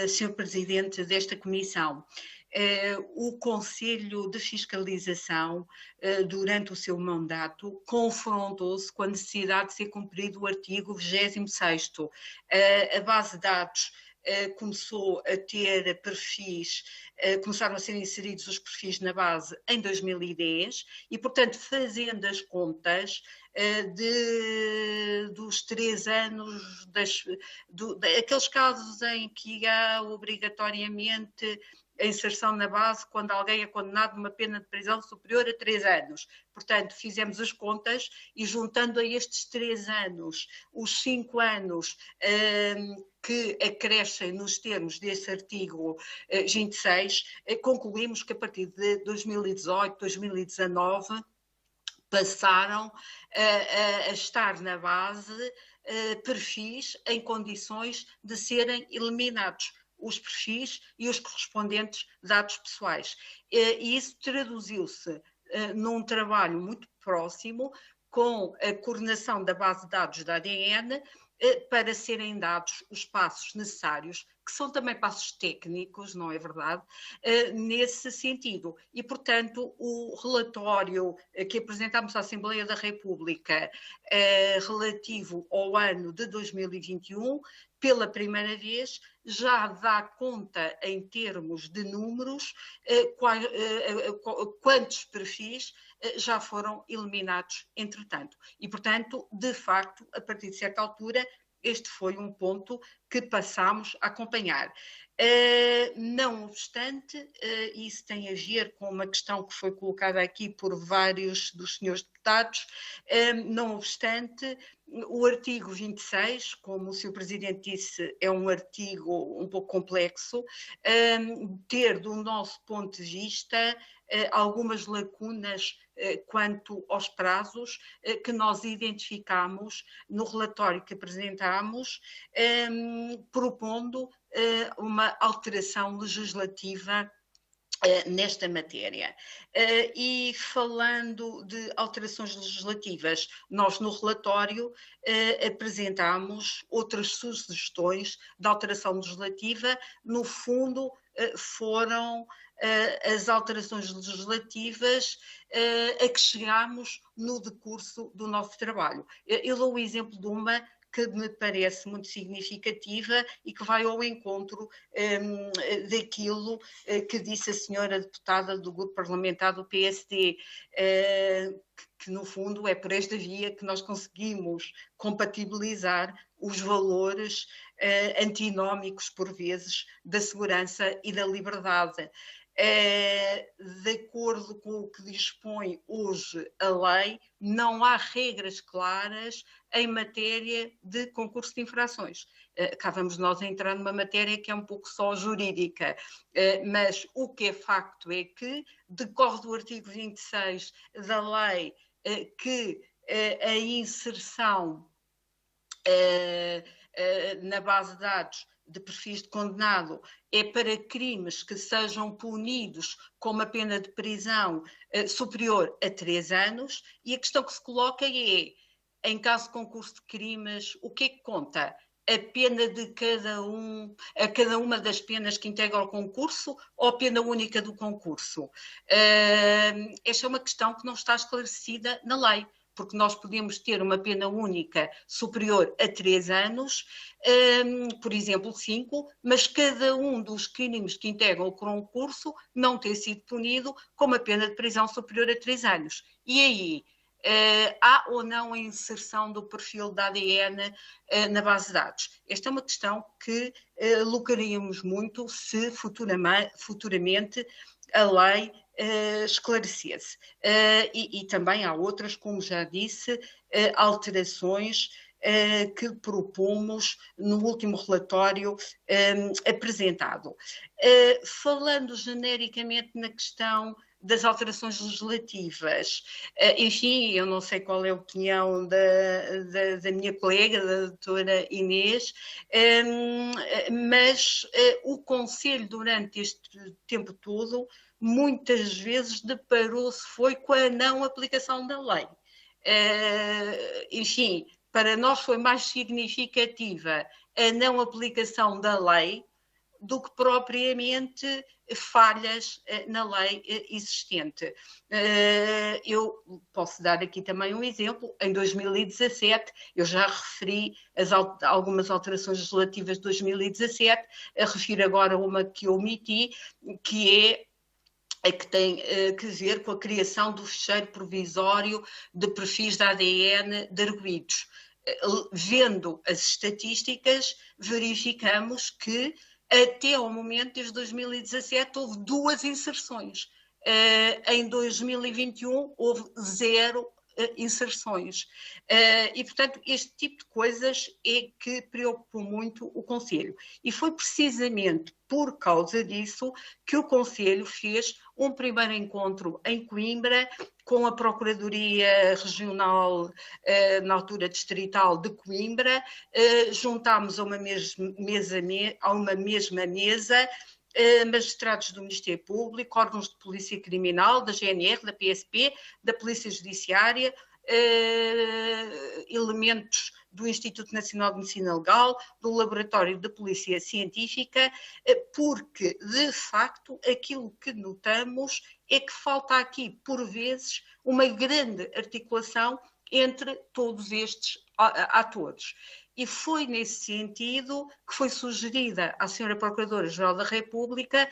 Sr. Presidente desta Comissão. O Conselho de Fiscalização, durante o seu mandato, confrontou-se com a necessidade de ser cumprido o artigo 26º. A base de dados começou a ter perfis, começaram a ser inseridos os perfis na base em 2010 e, portanto, fazendo as contas dos 3 anos, aqueles casos em que há obrigatoriamente a inserção na base quando alguém é condenado a uma pena de prisão superior a 3 anos. Portanto, fizemos as contas e juntando a estes 3 anos, os 5 anos que acrescem nos termos desse artigo 26, concluímos que a partir de 2018, 2019, passaram a estar na base perfis em condições de serem eliminados, os perfis e os correspondentes dados pessoais. E isso traduziu-se num trabalho muito próximo com a coordenação da base de dados da ADN para serem dados os passos necessários, que são também passos técnicos, não é verdade, nesse sentido. E, portanto, o relatório que apresentámos à Assembleia da República relativo ao ano de 2021, pela primeira vez, já dá conta em termos de números quantos perfis já foram eliminados entretanto. E, portanto, de facto, a partir de certa altura, este foi um ponto que passámos a acompanhar. Não obstante, isso tem a ver com uma questão que foi colocada aqui por vários dos senhores deputados, não obstante, o artigo 26, como o Sr. Presidente disse, é um artigo um pouco complexo, ter, do nosso ponto de vista, algumas lacunas quanto aos prazos que nós identificamos no relatório que apresentamos, propondo uma alteração legislativa nesta matéria. E falando de alterações legislativas, nós no relatório apresentámos outras sugestões de alteração legislativa, no fundo foram as alterações legislativas a que chegámos no decurso do nosso trabalho. Eu dou o exemplo de uma que me parece muito significativa e que vai ao encontro daquilo que disse a senhora deputada do grupo parlamentar do PSD, que no fundo é por esta via que nós conseguimos compatibilizar os valores antinómicos, por vezes, da segurança e da liberdade. De acordo com o que dispõe hoje a lei, não há regras claras em matéria de concurso de infrações. Cá vamos nós entrar numa matéria que é um pouco só jurídica, mas o que é facto é que decorre do artigo 26 da lei que a inserção na base de dados de perfis de condenado é para crimes que sejam punidos com uma pena de prisão superior a 3 anos, e a questão que se coloca é, em caso de concurso de crimes, o que é que conta? A pena de cada uma das penas que integram o concurso ou a pena única do concurso? Esta é uma questão que não está esclarecida na lei, porque nós podemos ter uma pena única superior a 3 anos, por exemplo 5, mas cada um dos crimes que integram o concurso não ter sido punido com uma pena de prisão superior a 3 anos. E aí, há ou não a inserção do perfil da ADN na base de dados? Esta é uma questão que lucraríamos muito se futuramente a lei esclarecesse. E também há outras, como já disse, alterações que propomos no último relatório apresentado. Falando genericamente na questão das alterações legislativas. Enfim, eu não sei qual é a opinião da minha colega, da doutora Inês, mas o Conselho, durante este tempo todo, muitas vezes deparou-se com a não aplicação da lei. Enfim, para nós foi mais significativa a não aplicação da lei do que propriamente falhas na lei existente. Eu posso dar aqui também um exemplo. Em 2017, eu já referi algumas alterações legislativas de 2017, refiro agora uma que eu omiti, que tem que ver com a criação do fecheiro provisório de perfis de ADN de arguidos. Vendo as estatísticas, verificamos que até ao momento, desde 2017, houve 2 inserções. Em 2021, houve 0 inserções. E, portanto, este tipo de coisas é que preocupou muito o Conselho. E foi precisamente por causa disso que o Conselho fez um primeiro encontro em Coimbra com a Procuradoria Regional, na altura distrital de Coimbra. Juntámos a uma mesma mesa magistrados do Ministério Público, órgãos de polícia criminal, da GNR, da PSP, da Polícia Judiciária, elementos do Instituto Nacional de Medicina Legal, do Laboratório de Polícia Científica, porque, de facto, aquilo que notamos é que falta aqui, por vezes, uma grande articulação entre todos estes atores. E foi nesse sentido que foi sugerida à Sra. Procuradora-Geral da República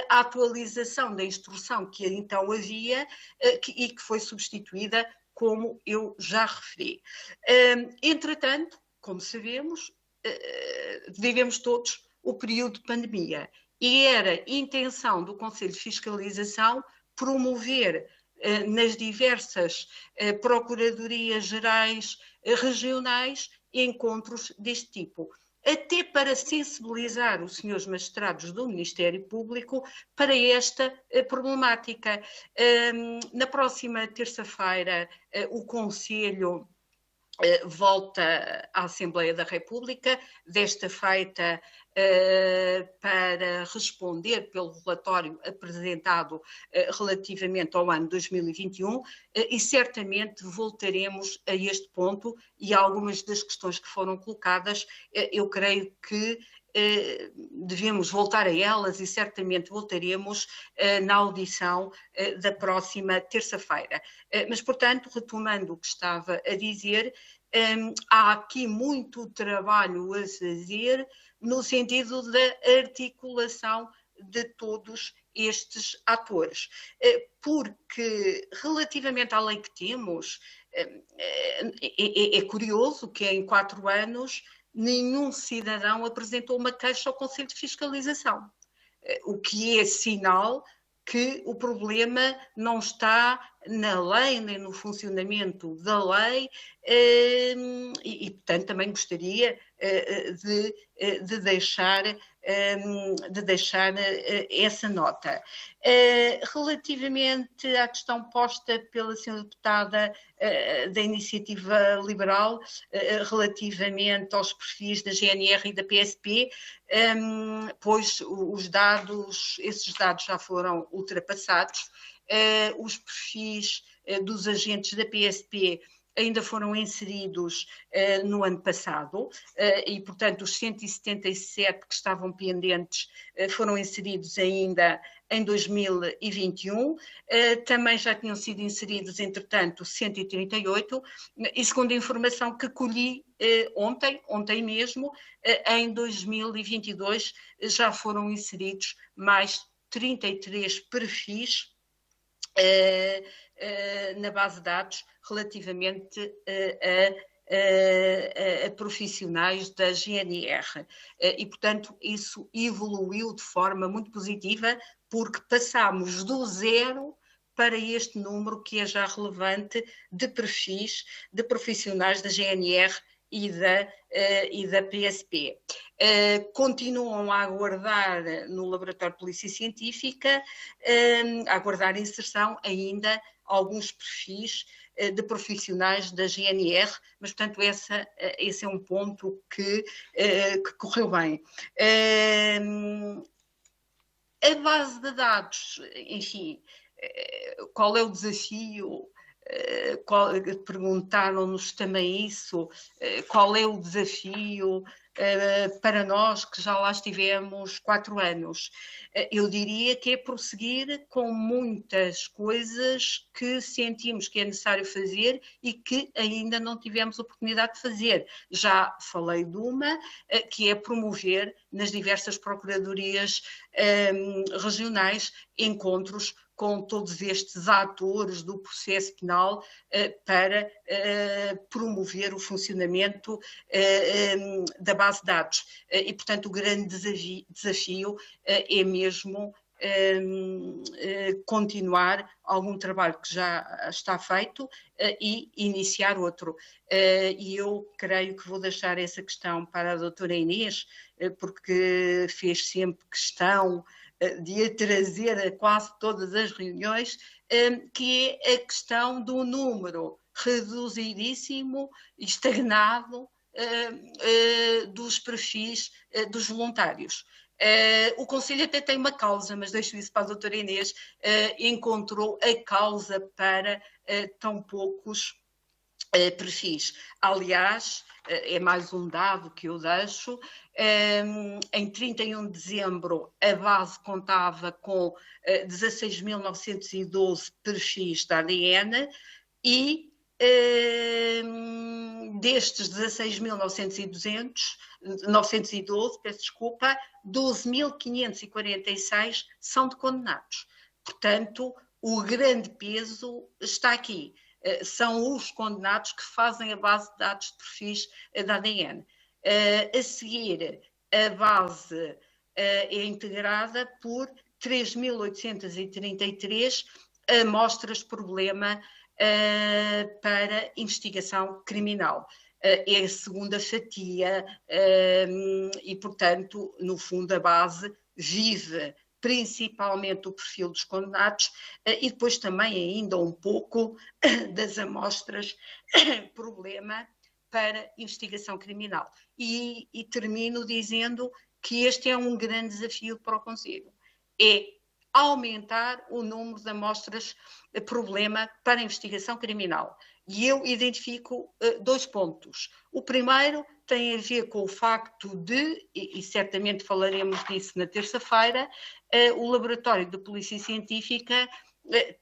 a atualização da instrução que então havia e que foi substituída, como eu já referi. Entretanto, como sabemos, vivemos todos o período de pandemia e era intenção do Conselho de Fiscalização promover nas diversas procuradorias gerais regionais encontros deste tipo, até para sensibilizar os senhores magistrados do Ministério Público para esta problemática. Na próxima terça-feira, o Conselho volta à Assembleia da República, desta feita para responder pelo relatório apresentado relativamente ao ano 2021 e certamente voltaremos a este ponto e algumas das questões que foram colocadas, eu creio que devemos voltar a elas e certamente voltaremos na audição da próxima terça-feira. Mas, portanto, retomando o que estava a dizer, há aqui muito trabalho a fazer no sentido da articulação de todos estes atores, porque relativamente à lei que temos, é curioso que em 4 anos nenhum cidadão apresentou uma queixa ao Conselho de Fiscalização, o que é sinal que o problema não está na lei, nem no funcionamento da lei, e portanto, também gostaria de deixar essa nota. Relativamente à questão posta pela senhora deputada da Iniciativa Liberal, relativamente aos perfis da GNR e da PSP, pois esses dados já foram ultrapassados, os perfis dos agentes da PSP ainda foram inseridos no ano passado e, portanto, os 177 que estavam pendentes foram inseridos ainda em 2021. Também já tinham sido inseridos, entretanto, 138 e, segundo a informação que colhi ontem mesmo, em 2022 já foram inseridos mais 33 perfis na base de dados relativamente a profissionais da GNR. E, portanto, isso evoluiu de forma muito positiva, porque passámos do 0 para este número que é já relevante de perfis de profissionais da GNR e da PSP. Continuam a aguardar no Laboratório de Polícia Científica, a aguardar inserção ainda alguns perfis de profissionais da GNR, mas, portanto, esse é um ponto que correu bem. A base de dados, enfim, qual é o desafio? Perguntaram-nos também isso, qual é o desafio para nós que já lá estivemos 4 anos? Eu diria que é prosseguir com muitas coisas que sentimos que é necessário fazer e que ainda não tivemos oportunidade de fazer. Já falei de uma, que é promover nas diversas procuradorias regionais encontros com todos estes atores do processo penal para promover o funcionamento da base de dados. E, portanto, o grande desafio é mesmo continuar algum trabalho que já está feito e iniciar outro. E eu creio que vou deixar essa questão para a doutora Inês, porque fez sempre questão de a trazer a quase todas as reuniões, que é a questão do número reduzidíssimo e estagnado dos perfis dos voluntários. O Conselho até tem uma causa, mas deixo isso para a doutora Inês, encontrou a causa para tão poucos perfis. Aliás, é mais um dado que eu deixo, em 31 de dezembro a base contava com 16.912 perfis da ADN e destes 16.912, peço desculpa, 12.546 são de condenados. Portanto, o grande peso está aqui. São os condenados que fazem a base de dados de perfis da ADN. A seguir, a base é integrada por 3.833 amostras de problema para investigação criminal. É a segunda fatia e, portanto, no fundo, a base vive principalmente o perfil dos condenados e depois também ainda um pouco das amostras problema para investigação criminal. E termino dizendo que este é um grande desafio para o Conselho, é aumentar o número de amostras problema para investigação criminal. E eu identifico 2 pontos. O primeiro tem a ver com o facto de, e certamente falaremos disso na terça-feira, o Laboratório de Polícia Científica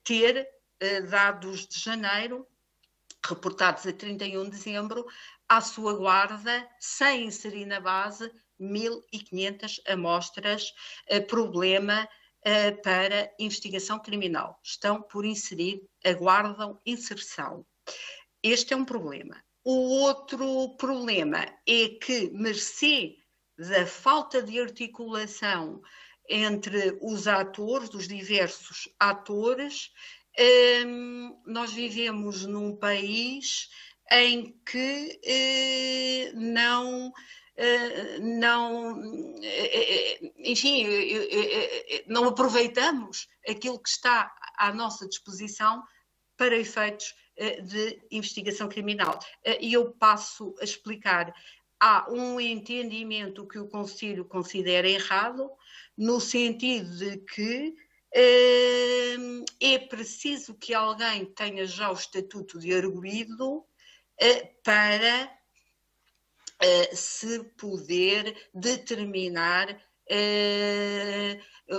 ter dados de janeiro, reportados a 31 de dezembro, à sua guarda, sem inserir na base, 1.500 amostras problema para investigação criminal. Estão por inserir, aguardam inserção. Este é um problema. O outro problema é que, mercê da falta de articulação entre os atores, os diversos atores, nós vivemos num país em que enfim, não aproveitamos aquilo que está à nossa disposição para efeitos de investigação criminal. E eu passo a explicar. Há um entendimento que o Conselho considera errado, no sentido de que é preciso que alguém tenha já o estatuto de arguido para se poder determinar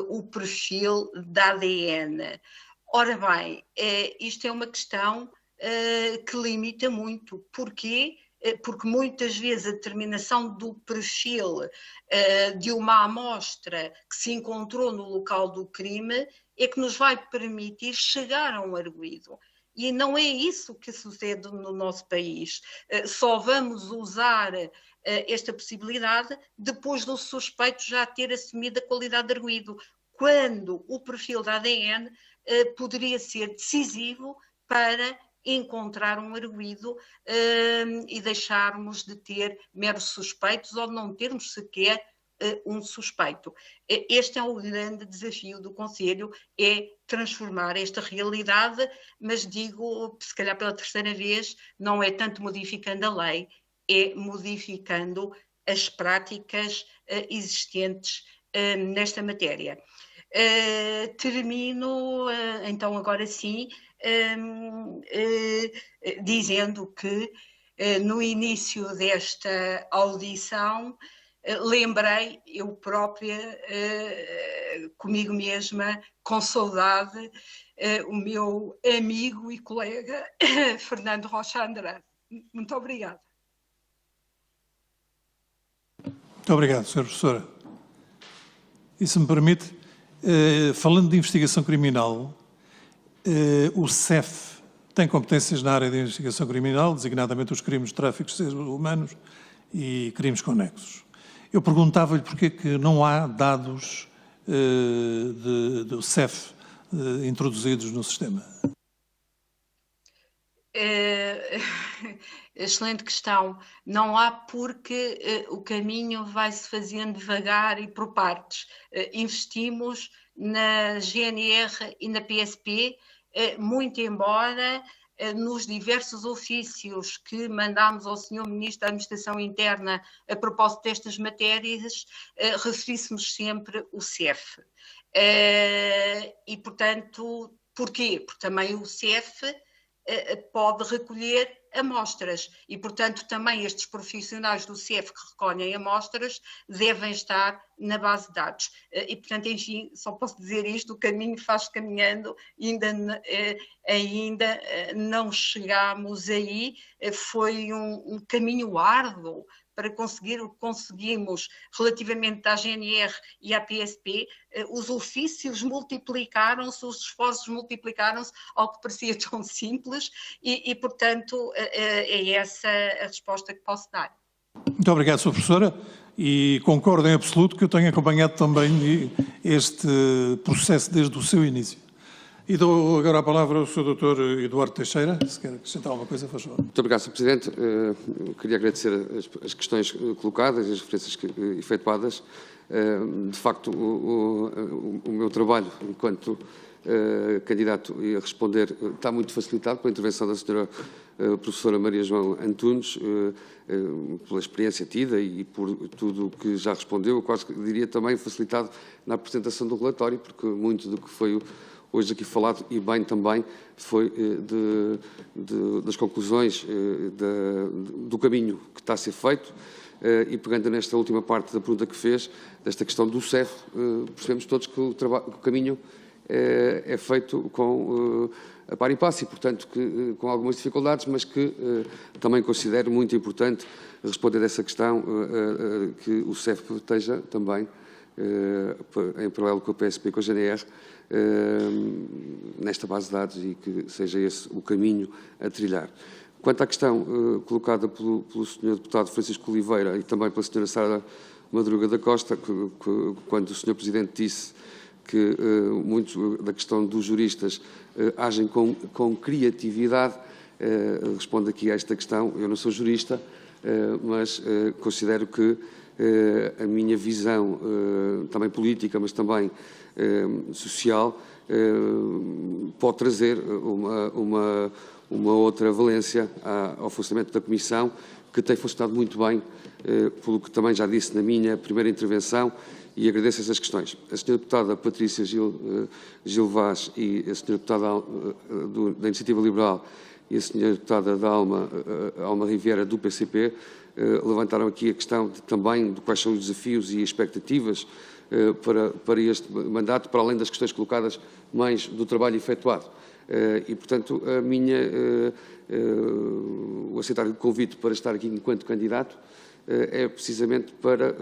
o perfil da ADN. Ora bem, isto é uma questão que limita muito. Porquê? Porque muitas vezes a determinação do perfil de uma amostra que se encontrou no local do crime é que nos vai permitir chegar a um arguido. E não é isso que sucede no nosso país. Só vamos usar esta possibilidade depois do suspeito já ter assumido a qualidade de arguido, quando o perfil da ADN poderia ser decisivo para encontrar um arguido e deixarmos de ter meros suspeitos ou de não termos sequer um suspeito. Este é o grande desafio do Conselho, é transformar esta realidade, mas digo, se calhar pela terceira vez, não é tanto modificando a lei, é modificando as práticas existentes nesta matéria. Termino, então, agora sim, dizendo que no início desta audição lembrei eu própria, comigo mesma, com saudade, o meu amigo e colega Fernando Rocha Andrade. Muito obrigada. Muito obrigado, Sra. Professora. E se me permite, falando de investigação criminal, o CEF tem competências na área de investigação criminal, designadamente os crimes de tráfico de seres humanos e crimes conexos. Eu perguntava-lhe porque é que não há dados do CEF introduzidos no sistema. Excelente questão. Não há porque o caminho vai-se fazendo devagar e por partes. Investimos na GNR e na PSP, muito embora nos diversos ofícios que mandámos ao Sr. Ministro da Administração Interna a propósito destas matérias, referíssemos sempre o CEF. E, portanto, porquê? Porque também o CEF pode recolher amostras e, portanto, também estes profissionais do CEF que recolhem amostras devem estar na base de dados. E, portanto, enfim, só posso dizer isto, o caminho faz caminhando, ainda não chegámos aí, foi um caminho árduo para conseguir o que conseguimos relativamente à GNR e à PSP. Os ofícios multiplicaram-se, os esforços multiplicaram-se, ao que parecia tão simples e, portanto, é essa a resposta que posso dar. Muito obrigado, Sra. Professora, e concordo em absoluto que eu tenho acompanhado também este processo desde o seu início. E dou agora a palavra ao Sr. Dr. Eduardo Teixeira, se quer acrescentar alguma coisa, faz favor. Muito obrigado, Sr. Presidente. Queria agradecer as questões colocadas, as referências efetuadas. De facto, o meu trabalho enquanto candidato a responder está muito facilitado pela intervenção da Sra. Professora Maria João Antunes, pela experiência tida e por tudo o que já respondeu, eu quase diria também facilitado na apresentação do relatório, porque muito do que foi hoje aqui falado, e bem também, foi das conclusões do caminho que está a ser feito, e pegando nesta última parte da pergunta que fez, desta questão do CEF, percebemos todos que o caminho é feito com a par e passo, e portanto com algumas dificuldades, mas que também considero muito importante responder a essa questão, que o CEF esteja também em paralelo com a PSP e com a GNR, nesta base de dados, e que seja esse o caminho a trilhar. Quanto à questão colocada pelo Sr. Deputado Francisco Oliveira e também pela Sra. Sara Madruga da Costa, quando o Sr. Presidente disse que muitos da questão dos juristas agem com criatividade, respondo aqui a esta questão. Eu não sou jurista, mas considero que a minha visão, também política, mas também social, pode trazer uma outra valência ao funcionamento da Comissão, que tem funcionado muito bem, pelo que também já disse na minha primeira intervenção, e agradeço essas questões. A Sra. Deputada Patrícia Gil Vaz e a Sra. Deputada da Iniciativa Liberal e a Sra. Deputada da Alma Riviera do PCP levantaram aqui a questão também de quais são os desafios e expectativas para este mandato, para além das questões colocadas mais do trabalho efetuado. E, portanto, o aceitar o convite para estar aqui enquanto candidato é precisamente para,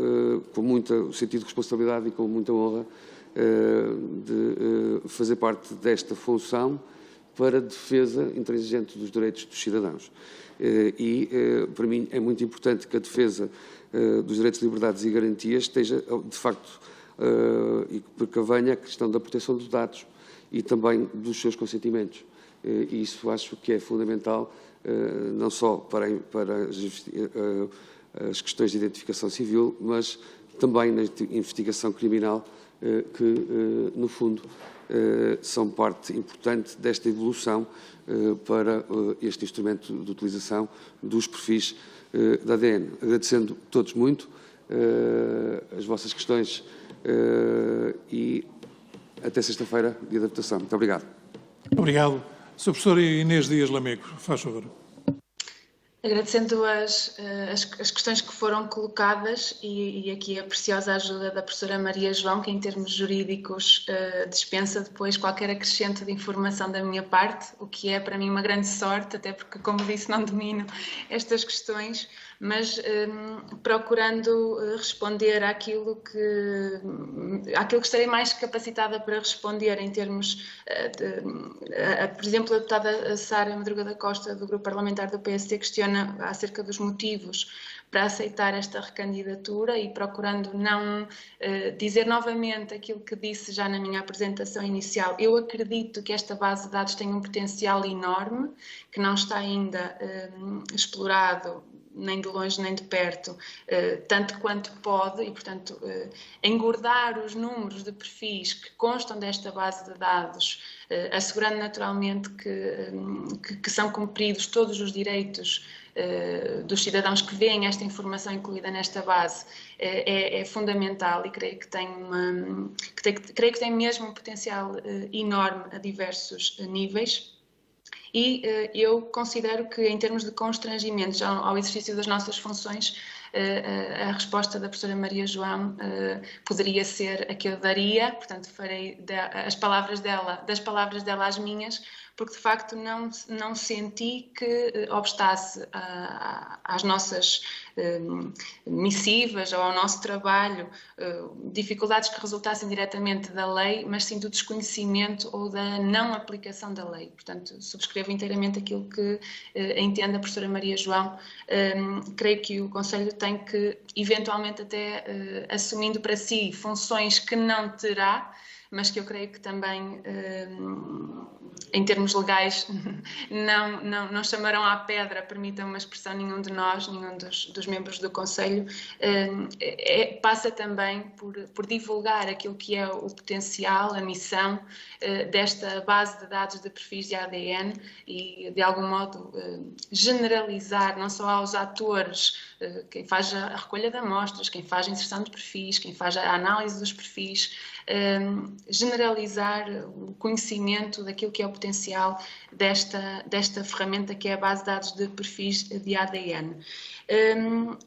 com muito sentido de responsabilidade e com muita honra, de fazer parte desta função para a defesa intransigente dos direitos dos cidadãos. E, para mim, é muito importante que a defesa dos direitos, liberdades e garantias esteja, de facto, e que precavenha a questão da proteção dos dados e também dos seus consentimentos. e isso acho que é fundamental, não só para as questões de identificação civil, mas também na investigação criminal, que, no fundo, são parte importante desta evolução para este instrumento de utilização dos perfis da ADN. Agradecendo a todos muito as vossas questões e até sexta-feira, dia da votação. Muito obrigado. Obrigado. Sr. Professor Inês Dias Lamego, faz favor. Agradecendo as questões que foram colocadas e aqui a preciosa ajuda da professora Maria João, que em termos jurídicos dispensa depois qualquer acrescento de informação da minha parte, o que é para mim uma grande sorte, até porque, como disse, não domino estas questões, mas procurando responder àquilo que estarei mais capacitada para responder em termos por exemplo, a deputada Sara Madruga da Costa, do Grupo Parlamentar do PSD, questiona acerca dos motivos para aceitar esta recandidatura e procurando não dizer novamente aquilo que disse já na minha apresentação inicial. Eu acredito que esta base de dados tem um potencial enorme, que não está ainda explorado nem de longe nem de perto, tanto quanto pode, e portanto engordar os números de perfis que constam desta base de dados, assegurando naturalmente que são cumpridos todos os direitos dos cidadãos que veem esta informação incluída nesta base, é fundamental, e creio que tem mesmo um potencial enorme a diversos níveis. E eu considero que, em termos de constrangimentos ao exercício das nossas funções, a resposta da professora Maria João poderia ser a que eu daria, portanto farei das palavras dela às minhas, porque de facto não senti que obstasse às nossas missivas ou ao nosso trabalho dificuldades que resultassem diretamente da lei, mas sim do desconhecimento ou da não aplicação da lei. Portanto, subscrevo inteiramente aquilo que entende a professora Maria João. Creio que o Conselho tem que, eventualmente até assumindo para si funções que não terá, mas que eu creio que também, em termos legais, não chamarão à pedra, permitam uma expressão, nenhum de nós, nenhum dos membros do Conselho, passa também por divulgar aquilo que é o potencial, a missão desta base de dados de perfis de ADN e, de algum modo, generalizar não só aos atores, quem faz a recolha de amostras, quem faz a inserção de perfis, quem faz a análise dos perfis, generalizar o conhecimento daquilo que é o potencial desta ferramenta que é a base de dados de perfis de ADN.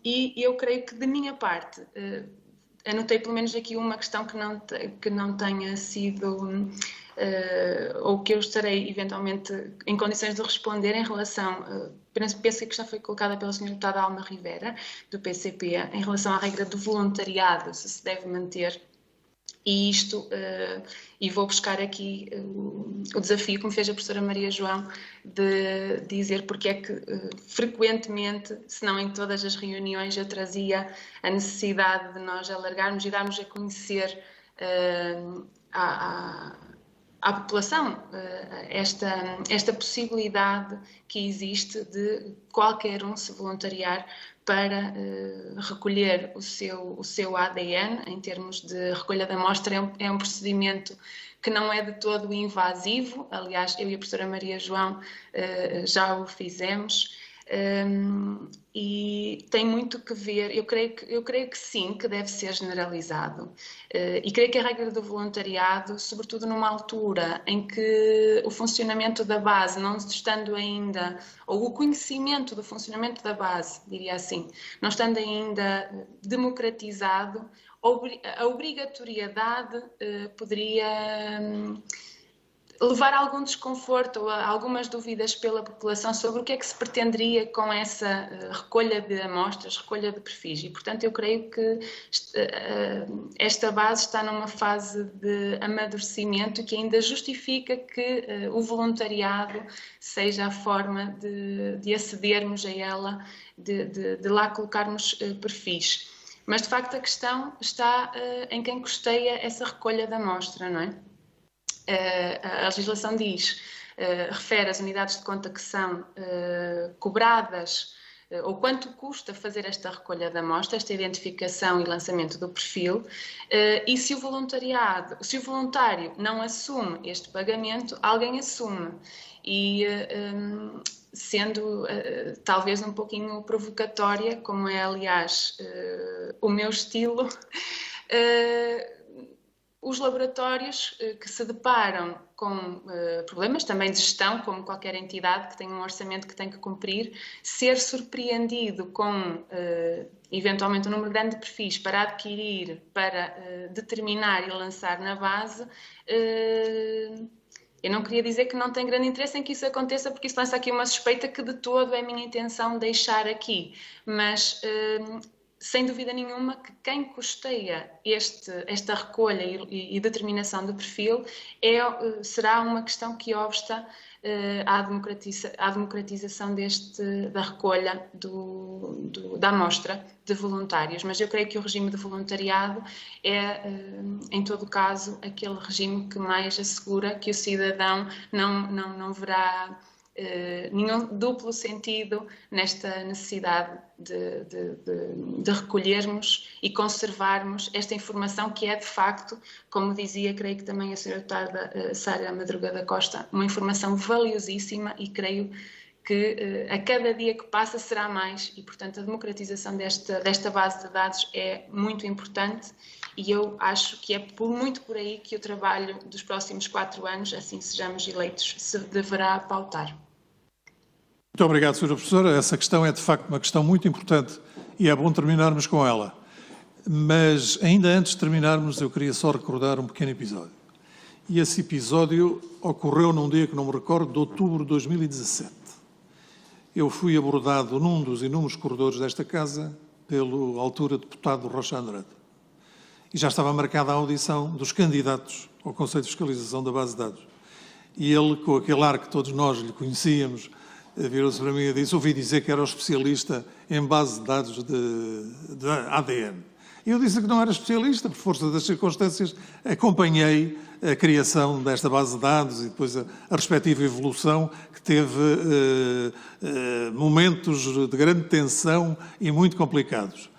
E eu creio que, de minha parte, anotei pelo menos aqui uma questão que não tenha sido, ou que eu estarei eventualmente em condições de responder em relação, penso que a questão foi colocada pela Sra. Deputada Alma Rivera, do PCP, em relação à regra do voluntariado, se deve manter. E e vou buscar aqui o desafio que me fez a professora Maria João de dizer porque é que frequentemente, se não em todas as reuniões, eu trazia a necessidade de nós alargarmos e darmos a conhecer à população esta possibilidade que existe de qualquer um se voluntariar para recolher o seu ADN. Em termos de recolha da amostra, é um procedimento que não é de todo invasivo. Aliás, eu e a professora Maria João já o fizemos. E tem muito que ver, eu creio que sim, que deve ser generalizado, e creio que a regra do voluntariado, sobretudo numa altura em que o funcionamento da base, não estando ainda, ou o conhecimento do funcionamento da base, diria assim, não estando ainda democratizado, a obrigatoriedade poderia levar a algum desconforto ou a algumas dúvidas pela população sobre o que é que se pretenderia com essa recolha de amostras, recolha de perfis. E, portanto, eu creio que esta base está numa fase de amadurecimento que ainda justifica que o voluntariado seja a forma de acedermos a ela, de lá colocarmos perfis. Mas, de facto, a questão está em quem custeia essa recolha da amostra, não é? A legislação diz, refere as unidades de conta que são cobradas, ou quanto custa fazer esta recolha da amostra, esta identificação e lançamento do perfil, e se o voluntário não assume este pagamento, alguém assume. E sendo talvez um pouquinho provocatória, como é aliás o meu estilo, os laboratórios que se deparam com problemas também de gestão, como qualquer entidade que tem um orçamento que tem que cumprir, ser surpreendido com eventualmente um número grande de perfis para adquirir, para determinar e lançar na base, eu não queria dizer que não tem grande interesse em que isso aconteça, porque isso lança aqui uma suspeita que de todo é minha intenção deixar aqui, mas sem dúvida nenhuma que quem custeia esta recolha e determinação do perfil será uma questão que obsta à democratização da recolha da amostra de voluntários. Mas eu creio que o regime de voluntariado é, em todo caso, aquele regime que mais assegura que o cidadão não verá nenhum duplo sentido nesta necessidade de recolhermos e conservarmos esta informação que é, de facto, como dizia, creio que também a Sra. Deputada Sara Madruga da Costa, uma informação valiosíssima, e creio que a cada dia que passa será mais, e, portanto, a democratização desta base de dados é muito importante, e eu acho que é muito por aí que o trabalho dos próximos 4 anos, assim sejamos eleitos, se deverá pautar. Muito obrigado, Sra. Professora. Essa questão é, de facto, uma questão muito importante e é bom terminarmos com ela. Mas, ainda antes de terminarmos, eu queria só recordar um pequeno episódio. E esse episódio ocorreu num dia que não me recordo, de outubro de 2017. Eu fui abordado num dos inúmeros corredores desta casa pelo altura deputado Rocha Andrade. E já estava marcada a audição dos candidatos ao Conselho de Fiscalização da Base de Dados. E ele, com aquele ar que todos nós lhe conhecíamos, virou-se para mim e disse: ouvi dizer que era o especialista em base de dados de ADN. E eu disse que não era especialista, por força das circunstâncias, acompanhei a criação desta base de dados e depois a respectiva evolução, que teve momentos de grande tensão e muito complicados.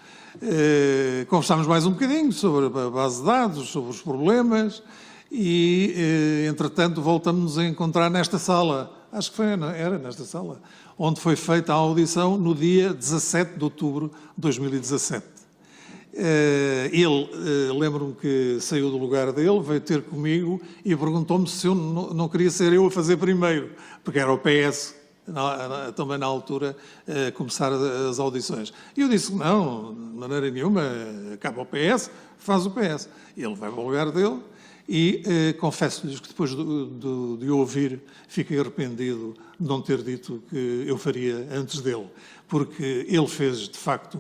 Conversámos mais um bocadinho sobre a base de dados, sobre os problemas e, entretanto, voltamos a encontrar nesta sala. Acho que era nesta sala, onde foi feita a audição no dia 17 de outubro de 2017. Ele, lembro-me que saiu do lugar dele, veio ter comigo e perguntou-me se eu não queria ser eu a fazer primeiro, porque era o PS, também na altura, começar as audições. E eu disse: não, de maneira nenhuma, acaba o PS, faz o PS. Ele vai para o lugar dele. E confesso-lhes que depois de ouvir fiquei arrependido de não ter dito que eu faria antes dele, porque ele fez de facto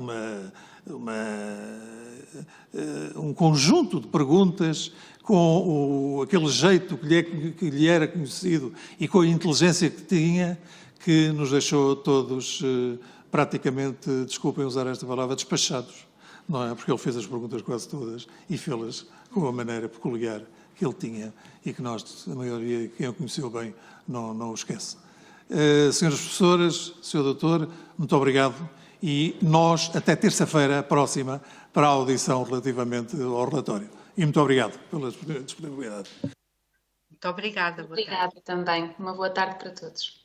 um conjunto de perguntas com aquele jeito que lhe era conhecido e com a inteligência que tinha, que nos deixou todos praticamente, desculpem usar esta palavra, despachados. Não é? Porque ele fez as perguntas quase todas e fê-las com uma maneira peculiar que ele tinha e que nós, a maioria, quem o conheceu bem, não o esquece. Senhoras professoras, Sr. Doutor, muito obrigado e nós, até terça-feira próxima, para a audição relativamente ao relatório. E muito obrigado pela disponibilidade. Muito obrigada. Obrigada também. Uma boa tarde para todos.